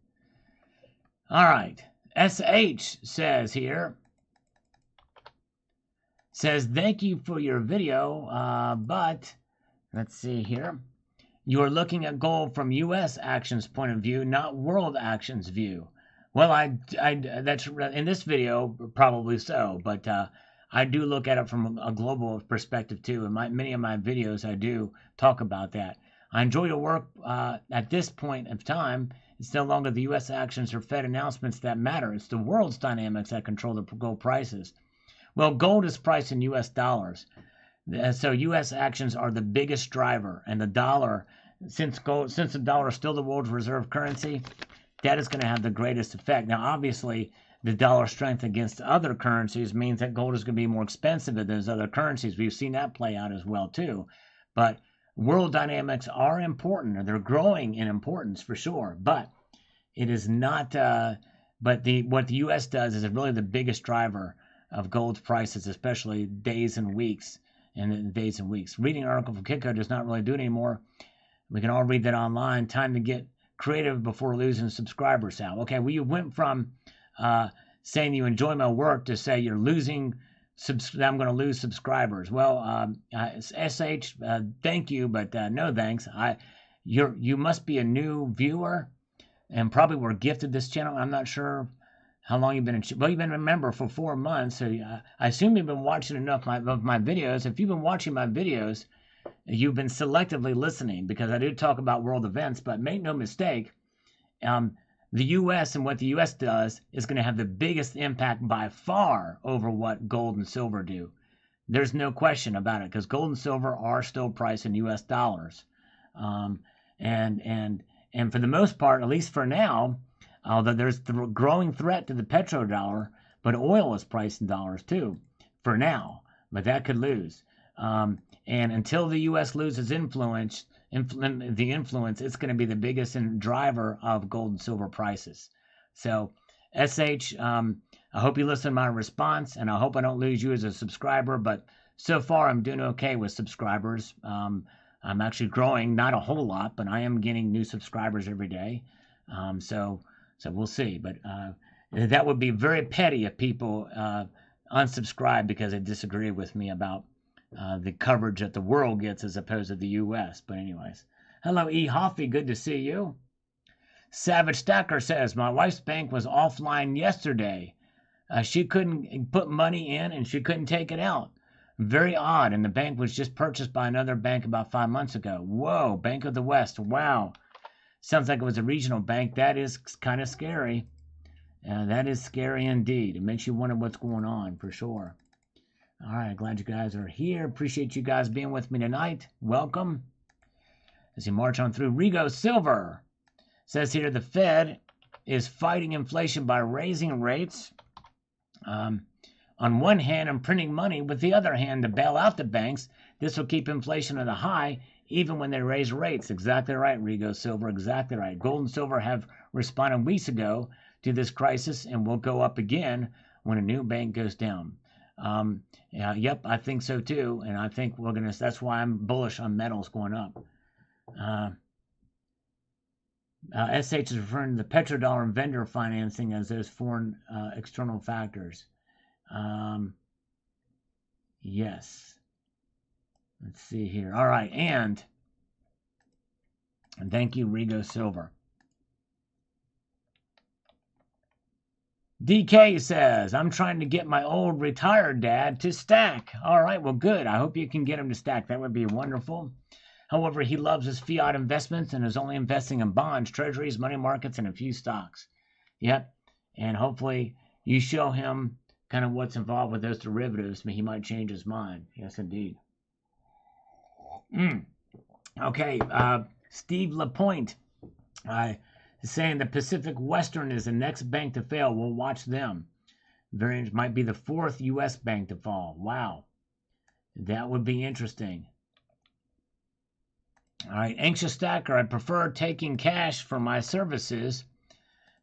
All right. SH says here, says, thank you for your video, but let's see here. You are looking at gold from U.S. actions point of view, not world actions view. Well, that's in this video, probably so, but I do look at it from a global perspective too. In many of my videos, I do talk about that. I enjoy your work. At this point of time, it's no longer the U.S. actions or Fed announcements that matter. It's the world's dynamics that control the gold prices. Well, gold is priced in U.S. dollars. So U.S. actions are the biggest driver, and the dollar, since the dollar is still the world's reserve currency, that is going to have the greatest effect. Now, obviously, the dollar strength against other currencies means that gold is going to be more expensive than those other currencies. We've seen that play out as well too. But world dynamics are important, and they're growing in importance for sure. But it is not. What the U.S. does is really the biggest driver of gold prices, especially days and weeks. Reading an article from Kitco does not really do it anymore. We can all read that online. Time to get creative before losing subscribers, Sal. Okay, well, you went from saying you enjoy my work to say you're losing, I'm going to lose subscribers. Well, SH, thank you, but no thanks. You must be a new viewer and probably were gifted this channel. I'm not sure how long you've been you've been a member for 4 months, so I assume you've been watching enough of my videos. If you've been watching my videos, you've been selectively listening, because I do talk about world events, but make no mistake, the U.S. and what the U.S. does is going to have the biggest impact by far over what gold and silver do. There's no question about it, because gold and silver are still priced in U.S. dollars. And for the most part, at least for now, although there's the growing threat to the petrodollar, but oil is priced in dollars too, for now. But that could lose. And until the U.S. loses influence, it's going to be the biggest driver of gold and silver prices. So, SH, I hope you listen to my response, and I hope I don't lose you as a subscriber. But so far, I'm doing okay with subscribers. I'm actually growing, not a whole lot, but I am getting new subscribers every day. So we'll see. But that would be very petty if people unsubscribe because they disagree with me about the coverage that the world gets as opposed to the U.S. But anyways, hello, E. Hoffy, good to see you. Savage Stacker says, my wife's bank was offline yesterday. She couldn't put money in and she couldn't take it out. Very odd, and the bank was just purchased by another bank about 5 months ago. Whoa, Bank of the West, wow. Sounds like it was a regional bank. That is kind of scary. That is scary indeed. It makes you wonder what's going on, for sure. All right, glad you guys are here. Appreciate you guys being with me tonight. Welcome. As you march on through, Rigo Silver says here, the Fed is fighting inflation by raising rates on one hand and printing money with the other hand to bail out the banks. This will keep inflation at a high even when they raise rates. Exactly right, Rigo Silver, exactly right. Gold and silver have responded weeks ago to this crisis and will go up again when a new bank goes down. Yep, I think so too, and I think that's why I'm bullish on metals going up. SH is referring to the petrodollar and vendor financing as those foreign external factors. Yes. Let's see here. All right, and thank you, Rigo Silver. DK says, I'm trying to get my old retired dad to stack. All right, well, good. I hope you can get him to stack. That would be wonderful. However, he loves his fiat investments and is only investing in bonds, treasuries, money markets, and a few stocks. Yep, and hopefully you show him kind of what's involved with those derivatives. He might change his mind. Yes, indeed. Okay, Steve Lapointe is saying the Pacific Western is the next bank to fail. We'll watch them. Might be the fourth U.S. bank to fall. Wow. That would be interesting. All right, Anxious Stacker, I prefer taking cash for my services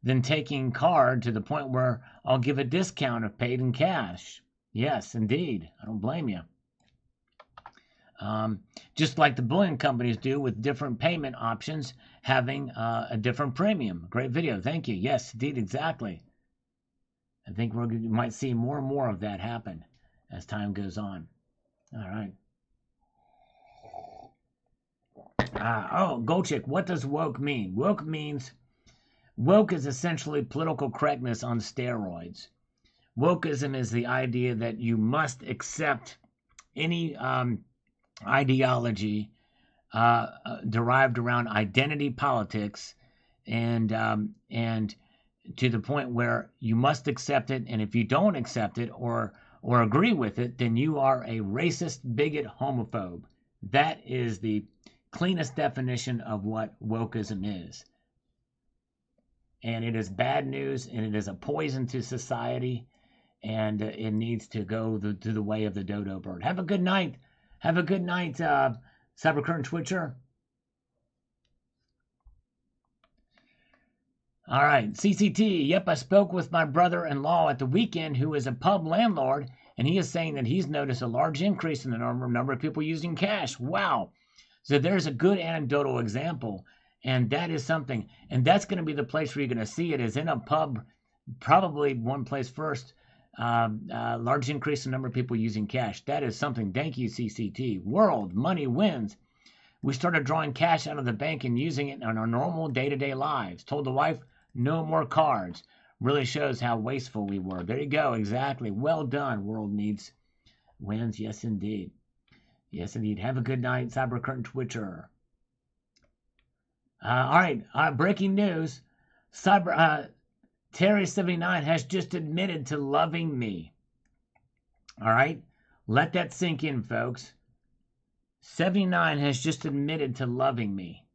than taking card to the point where I'll give a discount if paid in cash. Yes, indeed. I don't blame you. Just like the bullion companies do with different payment options having a different premium. Great video. Thank you. Yes, indeed, exactly. I think we might see more and more of that happen as time goes on. All right. Goldchick, what does woke mean? Woke is essentially political correctness on steroids. Wokeism is the idea that you must accept any ideology derived around identity politics, and to the point where you must accept it, and if you don't accept it or agree with it, then you are a racist, bigot, homophobe. That is the cleanest definition of what wokeism is. And it is bad news, and it is a poison to society, and it needs to go to the way of the dodo bird. Have a good night. Have a good night, Cybercurrent Twitcher. All right, CCT. Yep, I spoke with my brother-in-law at the weekend who is a pub landlord, and he is saying that he's noticed a large increase in the number of people using cash. Wow. So there's a good anecdotal example, and that is something. And that's going to be the place where you're going to see it, is in a pub, probably one place first. Large increase in number of people using cash. That is something. Thank you, CCT. World, money wins. We started drawing cash out of the bank and using it in our normal day-to-day lives. Told the wife, no more cards. Really shows how wasteful we were. There you go. Exactly. Well done. World needs wins. Yes, indeed. Yes, indeed. Have a good night, Cybercurrent Twitcher. All right. Breaking news. Terry79 has just admitted to loving me. All right? Let that sink in, folks. 79 has just admitted to loving me.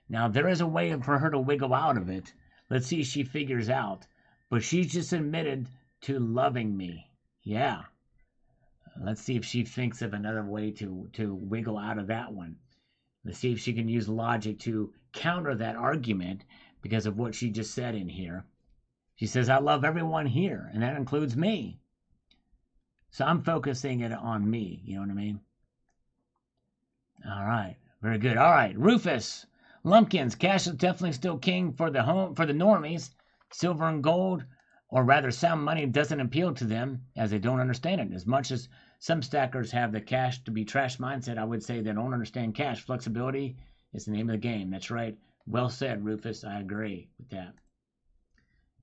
Now, there is a way for her to wiggle out of it. Let's see if she figures out. But she's just admitted to loving me. Yeah. Let's see if she thinks of another way to wiggle out of that one. Let's see if she can use logic to counter that argument because of what she just said in here. She says, I love everyone here, and that includes me. So I'm focusing it on me. You know what I mean? All right. Very good. All right. Rufus. Lumpkins. Cash is definitely still king for the normies. Silver and gold, or rather sound money, doesn't appeal to them as they don't understand it. As much as some stackers have the cash to be trash mindset, I would say they don't understand cash. Flexibility is the name of the game. That's right. Well said, Rufus. I agree with that.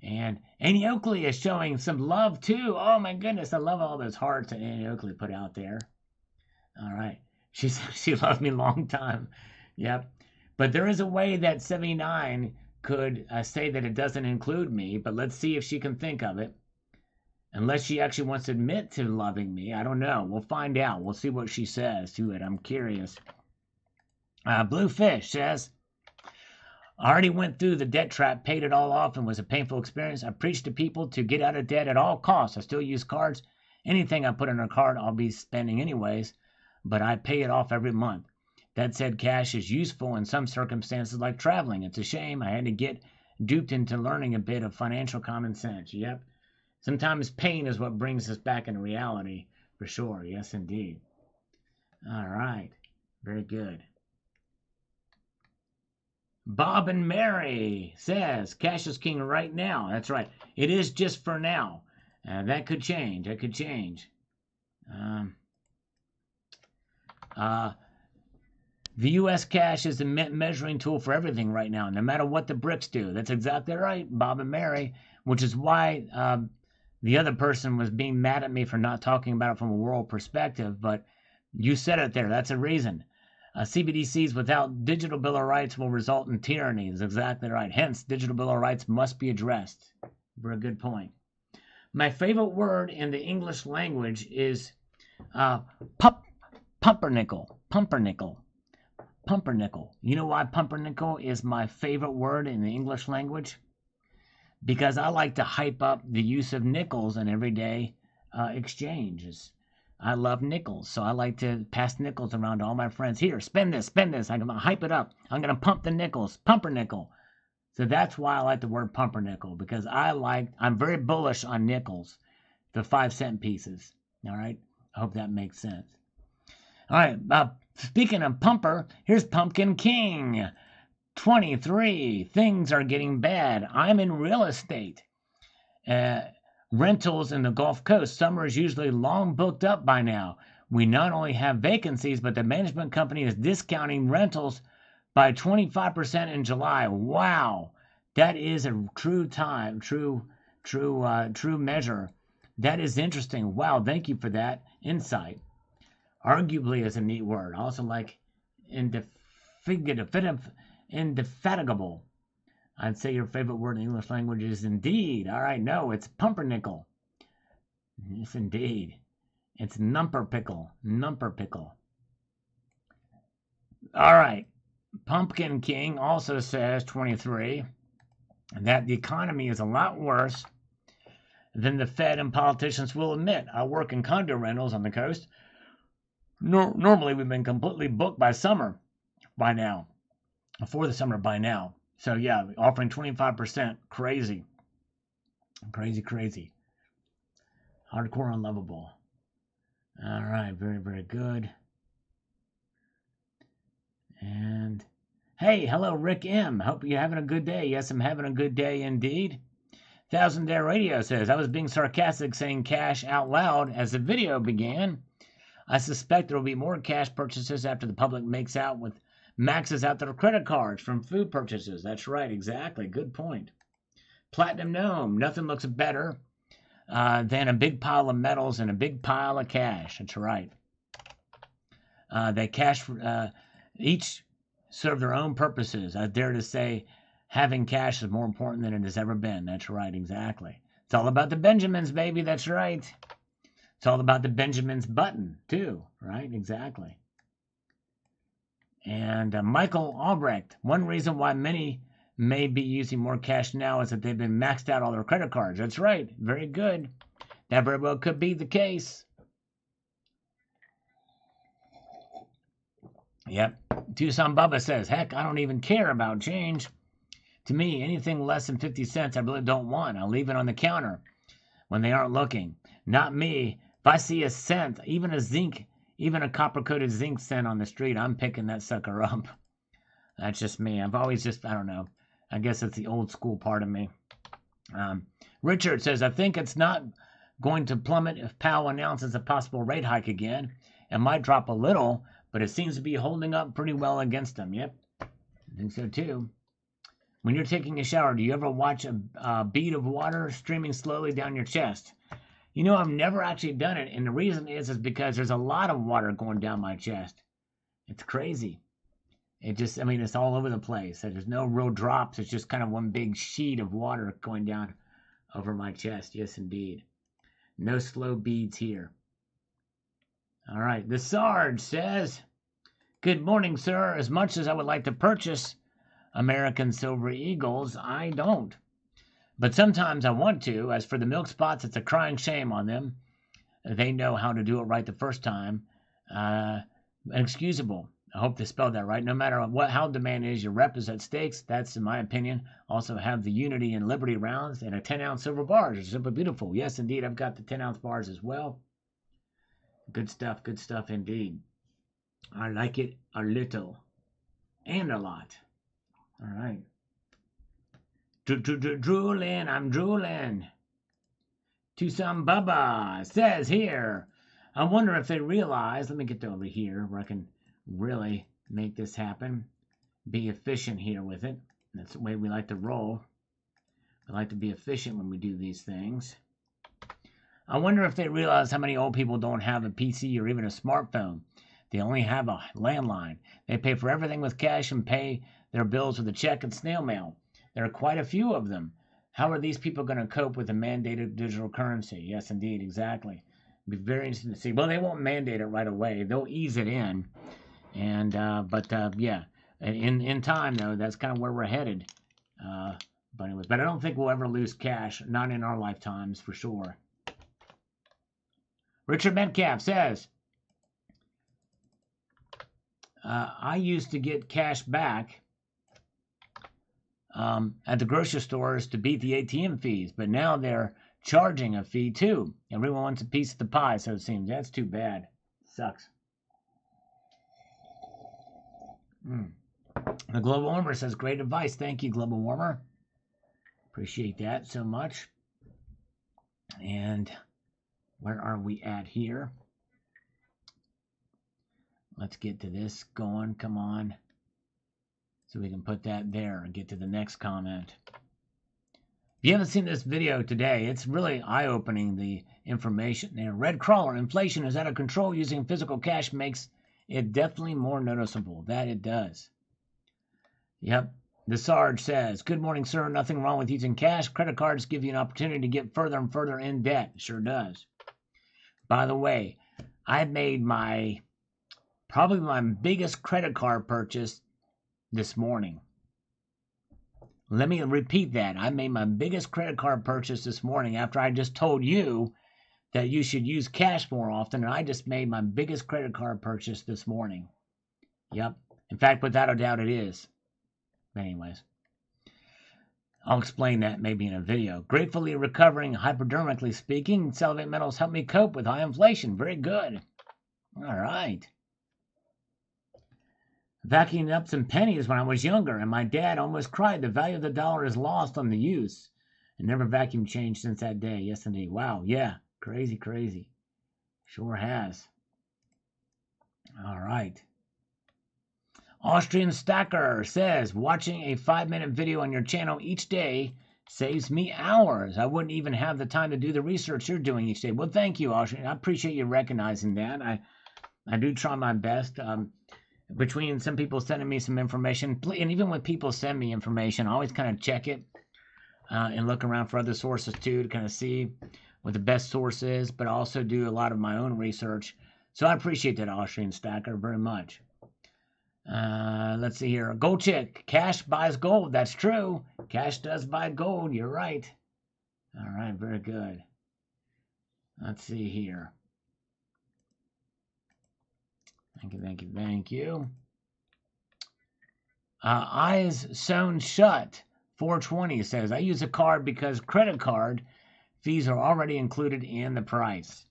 And Annie Oakley is showing some love, too. Oh, my goodness. I love all those hearts that Annie Oakley put out there. All right. She loved me a long time. Yep. But there is a way that 79 could say that it doesn't include me, but let's see if she can think of it. Unless she actually wants to admit to loving me. I don't know. We'll find out. We'll see what she says to it. I'm curious. Bluefish says, I already went through the debt trap, paid it all off, and was a painful experience. I preach to people to get out of debt at all costs. I still use cards. Anything I put in a card, I'll be spending anyways, but I pay it off every month. That said, cash is useful in some circumstances like traveling. It's a shame I had to get duped into learning a bit of financial common sense. Yep. Sometimes pain is what brings us back into reality, for sure. Yes, indeed. All right. Very good. Bob and Mary says, cash is king right now. That's right. It is just for now. That could change. That could change. The U.S. cash is a measuring tool for everything right now, no matter what the BRICS do. That's exactly right, Bob and Mary, which is why the other person was being mad at me for not talking about it from a world perspective, but you said it there. That's a reason. CBDCs without digital bill of rights will result in tyranny. That's exactly right. Hence, digital bill of rights must be addressed. Very good point. My favorite word in the English language is pumpernickel. Pumpernickel. Pumpernickel. You know why pumpernickel is my favorite word in the English language? Because I like to hype up the use of nickels in everyday exchanges. I love nickels, so I like to pass nickels around to all my friends. Here, spend this, spend this. I'm gonna hype it up. I'm gonna pump the nickels, pumpernickel. So that's why I like the word pumpernickel, because I'm very bullish on nickels, the 5-cent pieces. All right, I hope that makes sense. All right, speaking of pumper, here's Pumpkin King. 23. Things are getting bad. I'm in real estate. Rentals in the Gulf Coast. Summer is usually long booked up by now. We not only have vacancies, but the management company is discounting rentals by 25% in July. Wow, that is a true measure. That is interesting. Wow, thank you for that insight. Arguably is a neat word. I also like indefatigable. I'd say your favorite word in the English language is indeed. All right, no, it's pumpernickel. Yes, indeed. It's numperpickle. All right. Pumpkin King also says, 23, that the economy is a lot worse than the Fed and politicians will admit. I work in condo rentals on the coast. Normally, we've been completely booked by summer by now. For the summer by now. So yeah, offering 25%, crazy. Crazy. Hardcore unlovable. All right, very, very good. And hey, hello, Rick M. Hope you're having a good day. Yes, I'm having a good day indeed. 1000 Dare Radio says, I was being sarcastic saying cash out loud as the video began. I suspect there will be more cash purchases after the public maxes out their credit cards from food purchases. That's right, exactly. Good point. Platinum Gnome, nothing looks better than a big pile of metals and a big pile of cash. That's right. Each serve their own purposes. I dare to say having cash is more important than it has ever been. That's right, exactly. It's all about the Benjamins, baby. That's right. It's all about the Benjamins button, too. Right, exactly. And Michael Albrecht, one reason why many may be using more cash now is that they've been maxed out all their credit cards. That's right. Very good. That very well could be the case. Yep. Tucson Bubba says, heck, I don't even care about change. To me, anything less than 50 cents I really don't want. I'll leave it on the counter when they aren't looking. Not me. If I see a cent, even a copper-coated zinc cent on the street, I'm picking that sucker up. That's just me. I've always I don't know. I guess it's the old school part of me. Richard says, I think it's not going to plummet if Powell announces a possible rate hike again. It might drop a little, but it seems to be holding up pretty well against them. Yep, I think so too. When you're taking a shower, do you ever watch a bead of water streaming slowly down your chest? You know, I've never actually done it, and the reason is because there's a lot of water going down my chest. It's crazy. It's all over the place. There's no real drops. It's just kind of one big sheet of water going down over my chest. Yes, indeed. No slow beads here. All right. The Sarge says, good morning, sir. As much as I would like to purchase American Silver Eagles, I don't. But sometimes I want to. As for the milk spots, it's a crying shame on them. They know how to do it right the first time. Inexcusable. I hope they spelled that right. No matter how demand is, your rep is at stakes. That's in my opinion. Also have the Unity and Liberty rounds and a 10-ounce silver bars. It's simply beautiful. Yes, indeed. I've got the 10-ounce bars as well. Good stuff indeed. I like it a little and a lot. All right. Drooling, I'm drooling. Tucson Bubba says here, I wonder if they realize, let me get over here where I can really make this happen. Be efficient here with it. That's the way we like to roll. We like to be efficient when we do these things. I wonder if they realize how many old people don't have a PC or even a smartphone. They only have a landline. They pay for everything with cash and pay their bills with a check and snail mail. There are quite a few of them. How are these people going to cope with a mandated digital currency? Yes, indeed, exactly. It'd be very interesting to see. Well, they won't mandate it right away. They'll ease it in. And yeah, in time though, that's kind of where we're headed. But I don't think we'll ever lose cash. Not in our lifetimes, for sure. Richard Metcalf says, I used to get cash back at the grocery stores to beat the ATM fees, but now they're charging a fee too. Everyone wants a piece of the pie, so it seems. That's too bad. Sucks. The Global Warmer says, great advice. Thank you, Global Warmer. Appreciate that so much. And where are we at here? Let's get to this going. Come on. So we can put that there and get to the next comment. If you haven't seen this video today, it's really eye-opening, the information there. Red Crawler, inflation is out of control. Using physical cash makes it definitely more noticeable. That it does. Yep. The Sarge says, good morning, sir. Nothing wrong with using cash. Credit cards give you an opportunity to get further and further in debt. Sure does. By the way, I made probably my biggest credit card purchase this morning. Let me repeat that. I made my biggest credit card purchase this morning after I just told you that you should use cash more often, and I just made my biggest credit card purchase this morning. Yep. In fact, without a doubt, it is. Anyways, I'll explain that maybe in a video. Gratefully recovering hypodermically speaking. Salivate metals help me cope with high inflation. Very good. All right. Vacuuming up some pennies when I was younger, and my dad almost cried. The value of the dollar is lost on the use. And never vacuum changed since that day. Yes, indeed. Wow. Yeah. Crazy, crazy. Sure has. All right. Austrian Stacker says, watching a 5-minute video on your channel each day saves me hours. I wouldn't even have the time to do the research you're doing each day. Well, thank you, Austrian. I appreciate you recognizing that. I do try my best. Between some people sending me some information, and even when people send me information, I always kind of check it and look around for other sources too to kind of see what the best source is, but I also do a lot of my own research. So I appreciate that, Austrian Stacker, very much. Let's see here. Gold Chick. Cash buys gold. That's true. Cash does buy gold. You're right. All right. Very good. Let's see here. Thank you. Thank you. Thank you. Eyes Sewn Shut. 420 says, I use a card because credit card fees are already included in the price.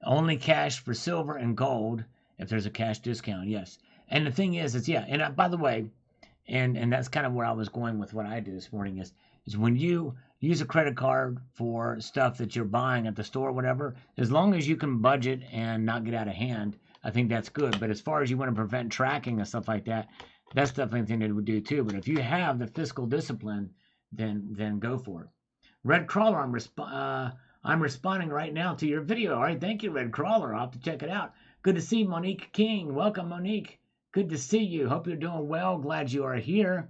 Only cash for silver and gold. If there's a cash discount, yes. And the thing is yeah, and by the way, and that's kind of where I was going with what I did this morning is when you use a credit card for stuff that you're buying at the store or whatever, as long as you can budget and not get out of hand, I think that's good. But as far as you want to prevent tracking and stuff like that, that's definitely a thing that it would do too. But if you have the fiscal discipline, then go for it. Red Crawler, I'm responding right now to your video. All right, thank you, Red Crawler. I'll have to check it out. Good to see Monique King. Welcome, Monique. Good to see you. Hope you're doing well. Glad you are here.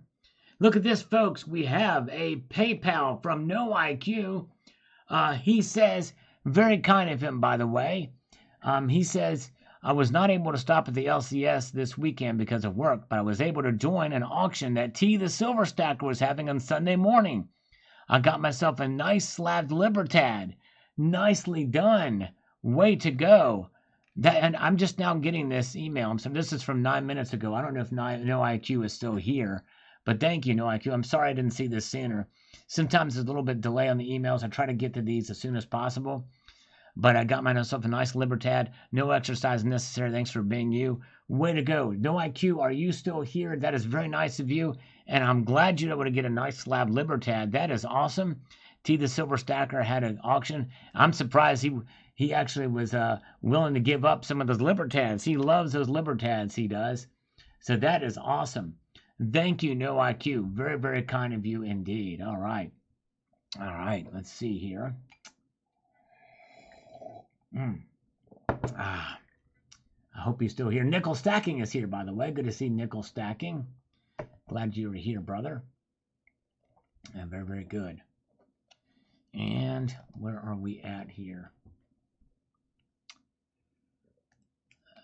Look at this, folks. We have a PayPal from No IQ. He says, very kind of him, by the way. He says, I was not able to stop at the LCS this weekend because of work, but I was able to join an auction that T the Silver Stacker was having on Sunday morning. I got myself a nice slabbed Libertad. Nicely done. Way to go. And I'm just now getting this email. So this is from 9 minutes ago. I don't know if No IQ is still here, but thank you, No IQ. I'm sorry I didn't see this sooner. Sometimes there's a little bit delay on the emails. I try to get to these as soon as possible, but I got myself a nice Libertad. No exercise necessary. Thanks for being you. Way to go. No IQ, are you still here? That is very nice of you, and I'm glad you're able to get a nice slab Libertad. That is awesome. T the Silver Stacker had an auction. I'm surprised he actually was willing to give up some of those Libertads. He loves those Libertads, he does. So that is awesome. Thank you, No IQ. Very, very kind of you indeed. All right. All right, let's see here. I hope he's still here. Nickel Stacking is here, by the way. Good to see Nickel Stacking. Glad you were here, brother. And very, very good. And where are we at here?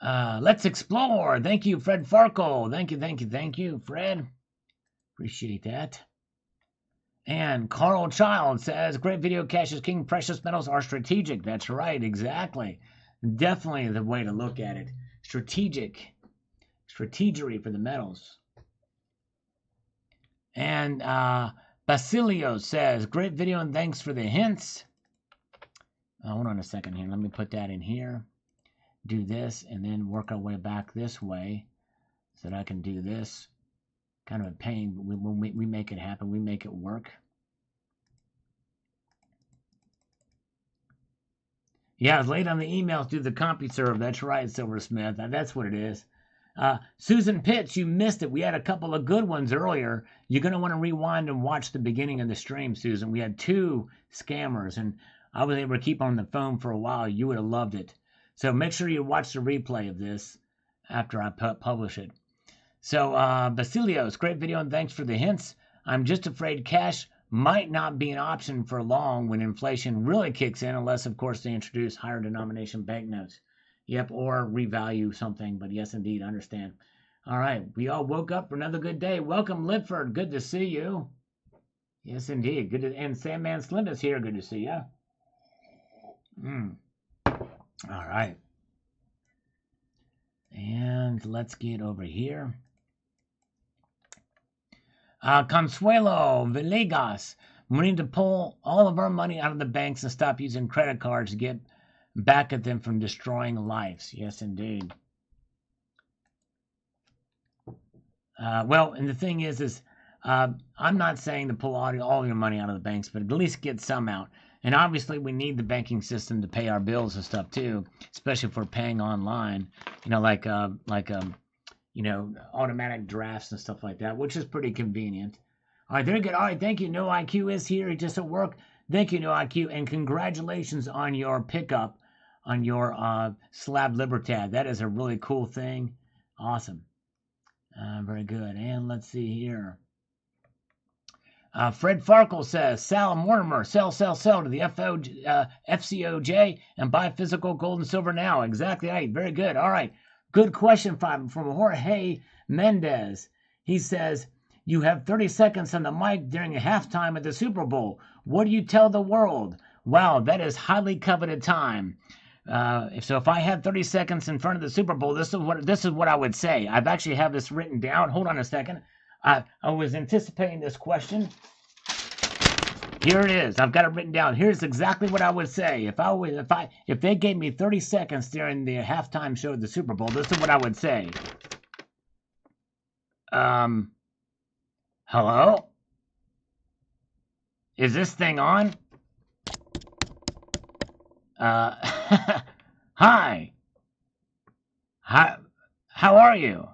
Let's explore. Thank you, Fred Farkle. Thank you, Fred. Appreciate that. And Carl Child says, great video, cash is king. Precious metals are strategic. That's right, exactly. Definitely the way to look at it. Strategic. Strategery for the metals. And Basilio says, great video and thanks for the hints. Hold on a second here. Let me put that in here. Do this and then work our way back this way so that I can do this. Kind of a pain, but when we make it happen, we make it work. Yeah, I was late on the emails through the CompuServe. That's right, Silversmith. That's what it is. Susan Pitts, you missed it. We had a couple of good ones earlier. You're going to want to rewind and watch the beginning of the stream, Susan. We had 2 scammers, and I was able to keep on the phone for a while. You would have loved it. So make sure you watch the replay of this after I publish it. So, Basilios, great video and thanks for the hints. I'm just afraid cash might not be an option for long when inflation really kicks in, unless, of course, they introduce higher denomination banknotes. Yep, or revalue something, but yes, indeed, I understand. All right, we all woke up for another good day. Welcome, Lidford. Good to see you. Yes, indeed. Good to, and Sandman Slim is here. Good to see you. All right. And let's get over here. Consuelo Villegas, we need to pull all of our money out of the banks and stop using credit cards to get back at them from destroying lives. Yes, indeed. Well, and the thing is I'm not saying to pull all your money out of the banks, but at least get some out. And obviously, we need the banking system to pay our bills and stuff too, especially if we're paying online. You know, like you know, automatic drafts and stuff like that, which is pretty convenient. All right, very good. All right, thank you. No IQ is here. He's just at work. Thank you, No IQ, and congratulations on your pickup on your Slab Libertad. That is a really cool thing. Awesome. Very good. And let's see here. Fred Farkle says, Sal Mortimer, sell to the FCOJ and buy physical gold and silver now. Exactly right. Very good. All right. Good question from Jorge Mendez. He says, you have 30 seconds on the mic during halftime at the Super Bowl. What do you tell the world? Wow, that is highly coveted time. So if I had 30 seconds in front of the Super Bowl, this is what I would say. I've actually have this written down. Hold on a second. I was anticipating this question. Here it is. I've got it written down. Here's exactly what I would say. If they gave me 30 seconds during the halftime show of the Super Bowl, this is what I would say. Hello? Is this thing on? Hi. How are you?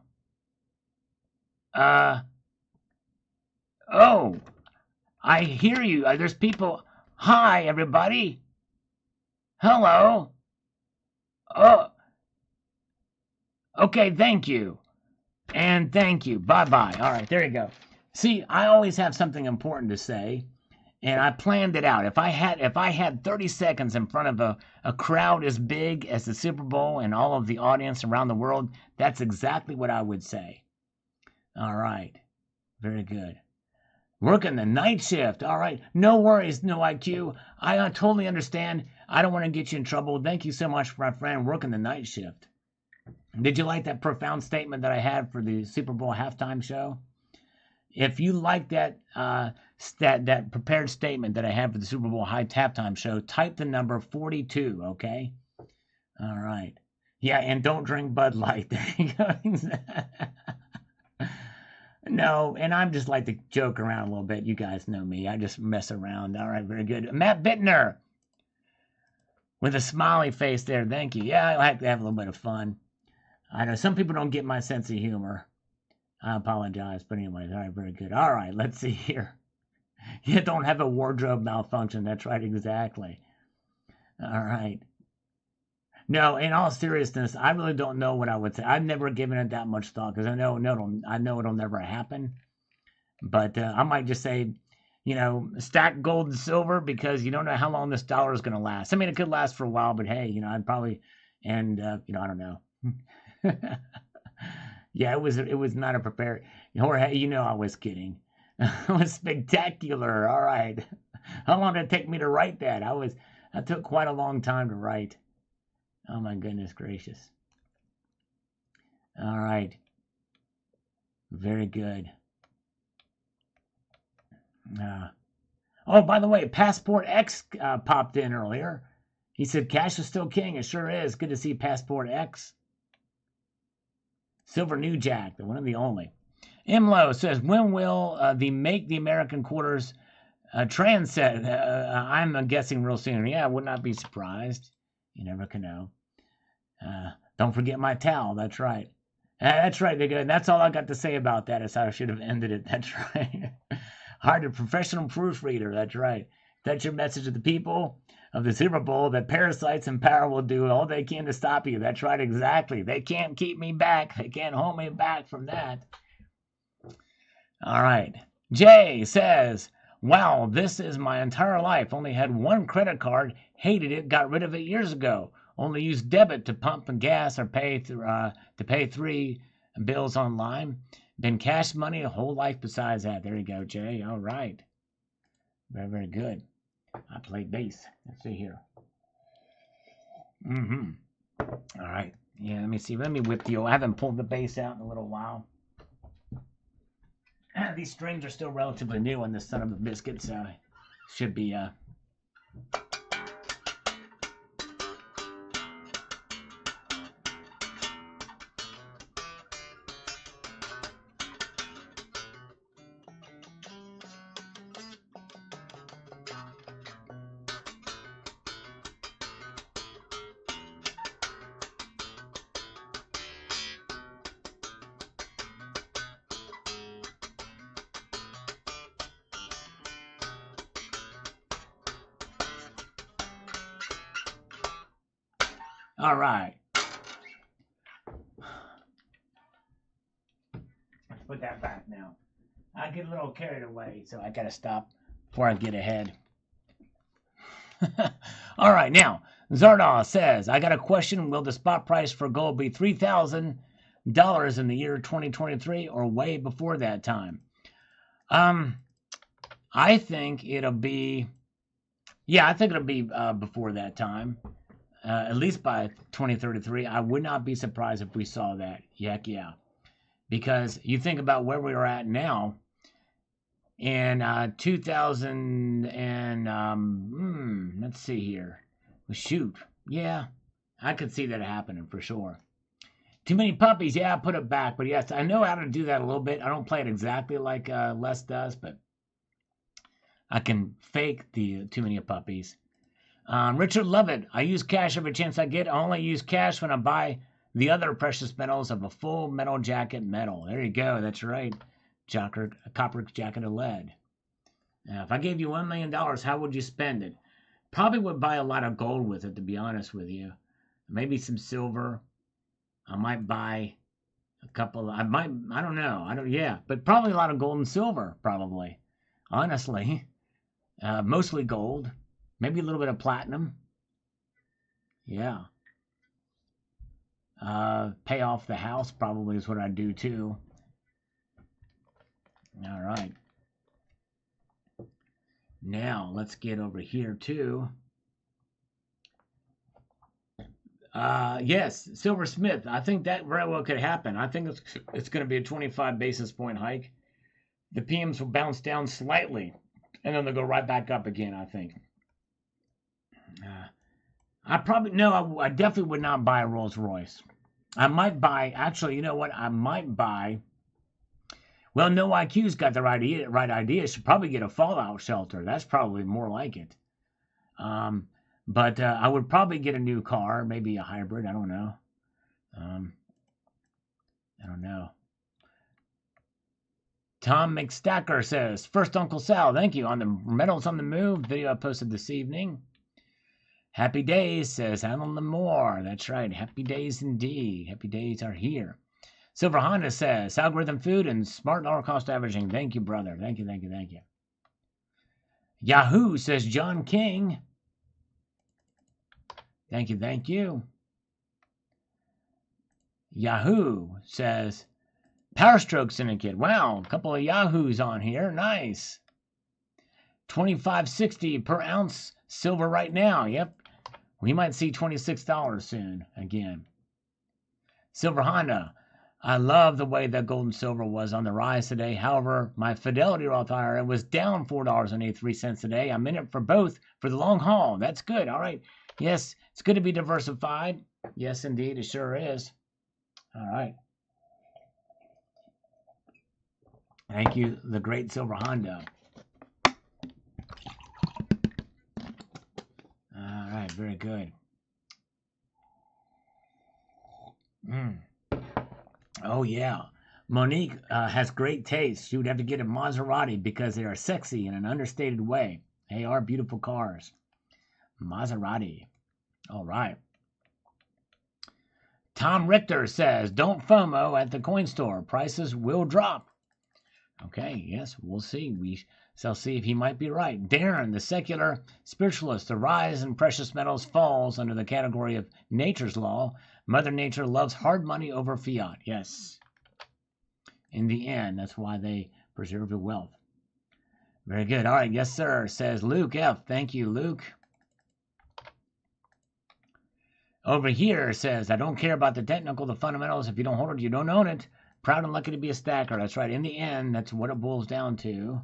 Oh, I hear you. There's people. Hi, everybody. Hello. Oh. Okay, thank you. And thank you. Bye-bye. All right, there you go. See, I always have something important to say, and I planned it out. If I had 30 seconds in front of a crowd as big as the Super Bowl and all of the audience around the world, that's exactly what I would say. All right. Very good. Working the night shift. All right. No worries, No IQ. I totally understand. I don't want to get you in trouble. Thank you so much, my friend, working the night shift. Did you like that profound statement that I had for the Super Bowl halftime show? If you like that that prepared statement that I had for the Super Bowl halftime show, type the number 42, okay? All right. Yeah, and don't drink Bud Light. There you go. No, and I'm just like to joke around a little bit. You guys know me. I just mess around. All right, very good. Matt Bittner with a smiley face there. Thank you. Yeah, I like to have a little bit of fun. I know some people don't get my sense of humor. I apologize, but anyways, all right, very good. All right, let's see here. You don't have a wardrobe malfunction. That's right, exactly. All right. No, in all seriousness, I really don't know what I would say. I've never given it that much thought because I know it'll never happen. But I might just say, you know, stack gold and silver because you don't know how long this dollar is going to last. I mean, it could last for a while, but hey, you know, I'd probably, and you know, I don't know. Yeah, it was not a prepared. Jorge, you know, I was kidding. It was spectacular. All right. How long did it take me to write that? That took quite a long time to write. Oh my goodness gracious. All right. Very good. Oh, by the way, Passport X popped in earlier. He said cash is still king. It sure is. Good to see Passport X. Silver New Jack, the one and the only. Imlo says, when will the Make the American Quarters transcend? I'm guessing real soon. Yeah, I would not be surprised. You never can know. Don't forget my towel. That's right. That's right, nigga. That's all I got to say about that. Is how I should have ended it. That's right. Hired a professional proofreader. That's right. That's your message to the people of the Super Bowl that parasites in power will do all they can to stop you. That's right, exactly. They can't keep me back. They can't hold me back from that. All right. Jay says, wow, this is my entire life. Only had one credit card. Hated it. Got rid of it years ago. Only used debit to pump and gas or pay to pay 3 bills online. Been cash money a whole life besides that. There you go, Jay. All right. Very, very good. I play bass. Let's see here. All right. Yeah, let me see. Let me whip the. I haven't pulled the bass out in a little while. These strings are still relatively new on this son of a biscuit, so should be all right. Let's put that back now. I get a little carried away, so I gotta stop before I get ahead. All right, now Zardoz says, I got a question. Will the spot price for gold be $3,000 in the year 2023 or way before that time? I think it'll be, before that time. At least by 2033. I would not be surprised if we saw that. Heck yeah. Because you think about where we are at now. In 2000 and, let's see here. Shoot. Yeah, I could see that happening for sure. Too many puppies. Yeah, I put it back. But yes, I know how to do that a little bit. I don't play it exactly like Les does, but I can fake the too many puppies. Richard Lovett, I use cash every chance I get. I only use cash when I buy the other precious metals of a full metal jacket metal. There you go. That's right. Copper jacket of lead. Now, if I gave you $1 million, how would you spend it? Probably would buy a lot of gold with it, to be honest with you. Maybe some silver. I might buy a couple. I don't know. But probably a lot of gold and silver, probably. Honestly. Mostly gold. Maybe a little bit of platinum. Yeah. Pay off the house probably is what I do too. All right. Now let's get over here too. Yes, Silversmith. I think that very well could happen. I think it's going to be a 25 basis point hike. The PMs will bounce down slightly, and then they'll go right back up again, I think. I definitely would not buy a Rolls Royce. I might buy, actually, you know what? I might buy, well, No IQ's got the right idea. Should probably get a fallout shelter. That's probably more like it. But I would probably get a new car, maybe a hybrid. I don't know. Tom McStacker says, first Uncle Sal, thank you on the Metals on the Move video I posted this evening. Happy days, says Alan Lamore. That's right. Happy days indeed. Happy days are here. Silver Honda says, algorithm food and smart dollar cost averaging. Thank you, brother. Thank you. Yahoo says John King. Thank you. Yahoo says Power Stroke Syndicate. Wow, a couple of Yahoos on here. Nice. 25.60 per ounce silver right now. Yep. We might see $26 soon again. Silver Honda. I love the way that gold and silver was on the rise today. However, my Fidelity Roth IRA was down $4.83 today. I'm in it for both for the long haul. That's good. All right. Yes, it's good to be diversified. Yes, indeed. It sure is. All right. Thank you, the great Silver Honda. All right. Very good. Oh, yeah. Monique has great taste. She would have to get a Maserati because they are sexy in an understated way. They are beautiful cars. Maserati. All right. Tom Richter says, don't FOMO at the coin store. Prices will drop. Okay, yes, we'll see. We shall see if he might be right. Darren, the secular spiritualist, the rise in precious metals falls under the category of nature's law. Mother Nature loves hard money over fiat. Yes. In the end, that's why they preserve the wealth. Very good. All right, yes, sir, says Luke F. Thank you, Luke. Over here says, I don't care about the technical, the fundamentals. If you don't hold it, you don't own it. Proud and lucky to be a stacker. That's right. In the end, that's what it boils down to.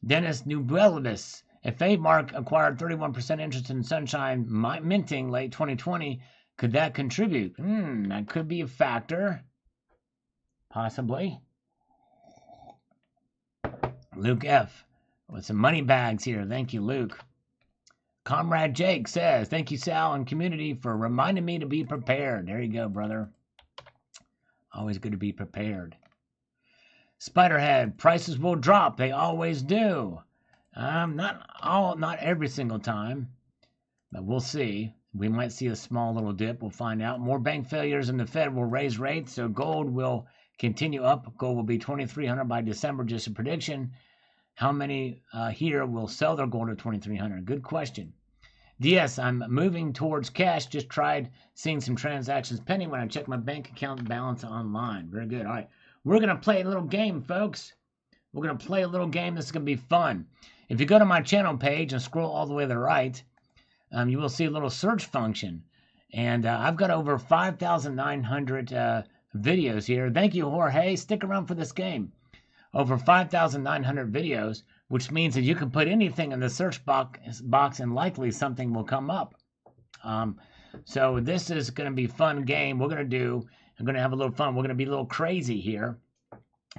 Dennis Nubelvis. If Mark acquired 31% interest in Sunshine minting late 2020, could that contribute? That could be a factor. Possibly. Luke F. with some money bags here. Thank you, Luke. Comrade Jake says, thank you, Sal and community, for reminding me to be prepared. There you go, brother. Always good to be prepared. Spiderhead, prices will drop. They always do. Not every single time, but we'll see. We might see a small little dip. We'll find out. More bank failures and the Fed will raise rates, so gold will continue up. Gold will be $2,300 by December, just a prediction. How many here will sell their gold at $2,300? Good question. DS, I'm moving towards cash. Just tried seeing some transactions pending when I checked my bank account balance online. Very good. All right. We're going to play a little game, folks. We're going to play a little game. This is going to be fun. If you go to my channel page and scroll all the way to the right, you will see a little search function. And I've got over 5,900 videos here. Thank you, Jorge. Stick around for this game. Over 5,900 videos, which means that you can put anything in the search box and likely something will come up. So this is going to be a fun game. I'm going to have a little fun. We're going to be a little crazy here.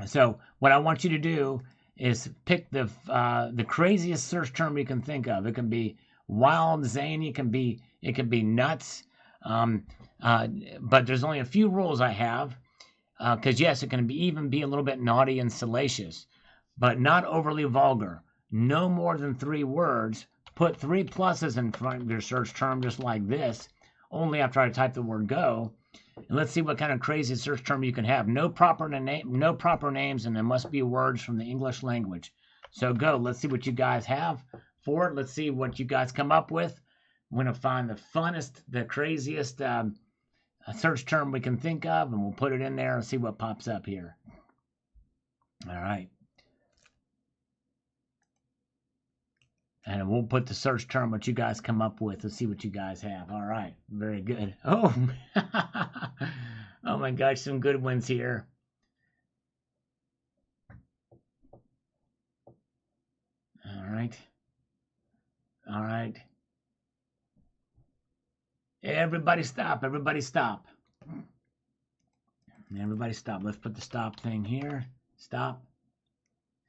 So what I want you to do is pick the craziest search term you can think of. It can be wild, zany. It can be nuts. But there's only a few rules I have. Because yes, it can even be a little bit naughty and salacious, but not overly vulgar. No more than 3 words. Put 3 pluses in front of your search term, just like this. Only after I type the word "go." And let's see what kind of crazy search term you can have. No proper names, and there must be words from the English language. So go. Let's see what you guys have for it. Let's see what you guys come up with. We're gonna find the funnest, the craziest search term we can think of, and we'll put it in there and see what pops up here. All right. And we'll put the search term what you guys come up with. Let's see what you guys have. All right. Very good. Oh, oh my gosh, some good ones here. All right. All right. Everybody stop. Everybody stop. Everybody stop. Let's put the stop thing here. Stop.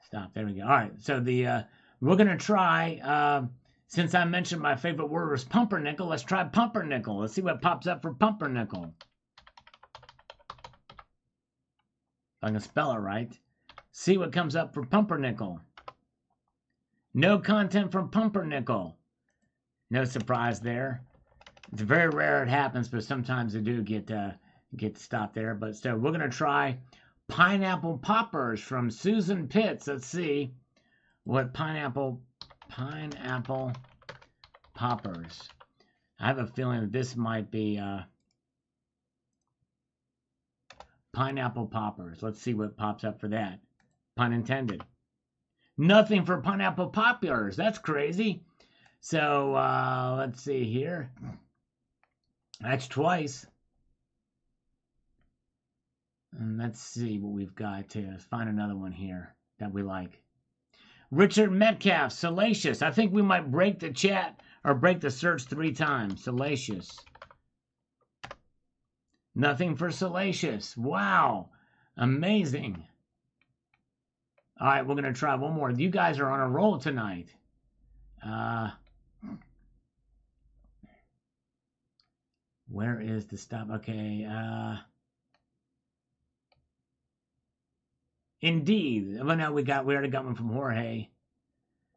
Stop. There we go. All right. So we're going to try, since I mentioned my favorite word was pumpernickel, let's try pumpernickel. Let's see what pops up for pumpernickel. If I can spell it right. See what comes up for pumpernickel. No content from pumpernickel. No surprise there. It's very rare it happens, but sometimes they do get stopped there. But so we're going to try pineapple poppers from Susan Pitts. Let's see what pineapple poppers. I have a feeling that this might be Pineapple poppers. Let's see what pops up for that. Pun intended. Nothing for pineapple poppers. That's crazy. So let's see here. That's twice. And let's see what we've got to. Let's find another one here that we like. Richard Metcalf, Salacious. I think we might break the chat or break the search 3 times. Salacious. Nothing for Salacious. Wow. Amazing. All right, we're going to try one more. You guys are on a roll tonight. Where is the stop? Okay. Indeed. Well, no, we already got one from Jorge.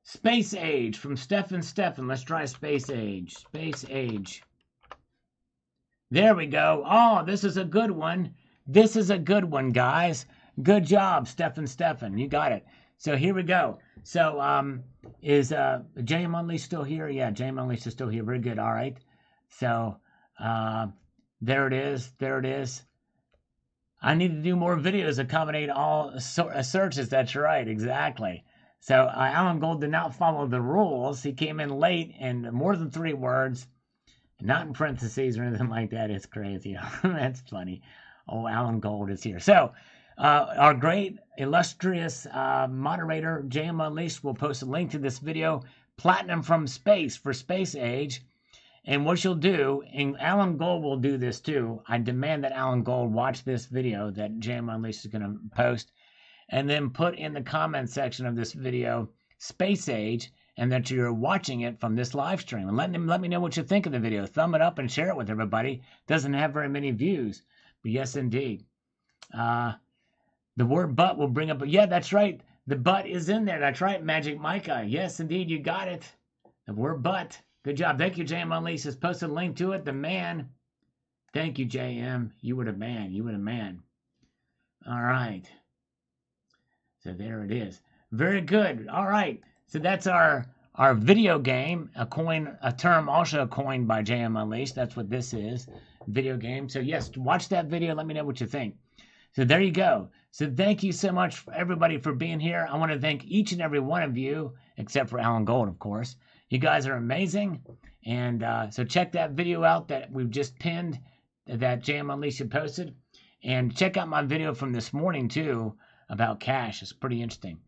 Space Age from Stefan. Let's try Space Age. Space Age. There we go. Oh, this is a good one. This is a good one, guys. Good job, Stefan. You got it. So here we go. So is JM Unleashed still here? Yeah, JM Unleashed is still here. Very good. All right. So there it is. There it is. I need to do more videos accommodate all searches. That's right. Exactly. So Alan Gold did not follow the rules. He came in late and more than 3 words, not in parentheses or anything like that. It's crazy. That's funny. Oh, Alan Gold is here. So our great, illustrious moderator, JM Unleashed, will post a link to this video, Platinum from Space for Space Age. And what you'll do, and Alan Gold will do this too. I demand that Alan Gold watch this video that JM Unleashed is going to post, and then put in the comment section of this video, Space Age, and that you're watching it from this live stream. And let me know what you think of the video. Thumb it up and share it with everybody. Doesn't have very many views, but yes, indeed. The word "but" will bring up. Yeah, that's right. The "but" is in there. That's right, Magic Micah. Yes, indeed, you got it. The word "but." Good job. Thank you, JM Unleashed. Has posted a link to it. The man. Thank you, JM. You were the man. You were the man. All right. So there it is. Very good. All right. So that's our video game, a term also coined by JM Unleashed. That's what this is, video game. So yes, watch that video. Let me know what you think. So there you go. So thank you so much, everybody, for being here. I want to thank each and every one of you, except for Alan Gold, of course. You guys are amazing. And so check that video out that we've just pinned, that JM Unleashed posted. And check out my video from this morning, too, about cash. It's pretty interesting.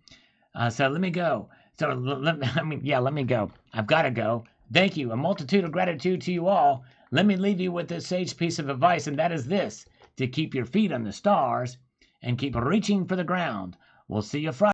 So let me go. So let me go. I've got to go. Thank you. A multitude of gratitude to you all. Let me leave you with this sage piece of advice, and that is this: to keep your feet on the stars and keep reaching for the ground. We'll see you Friday.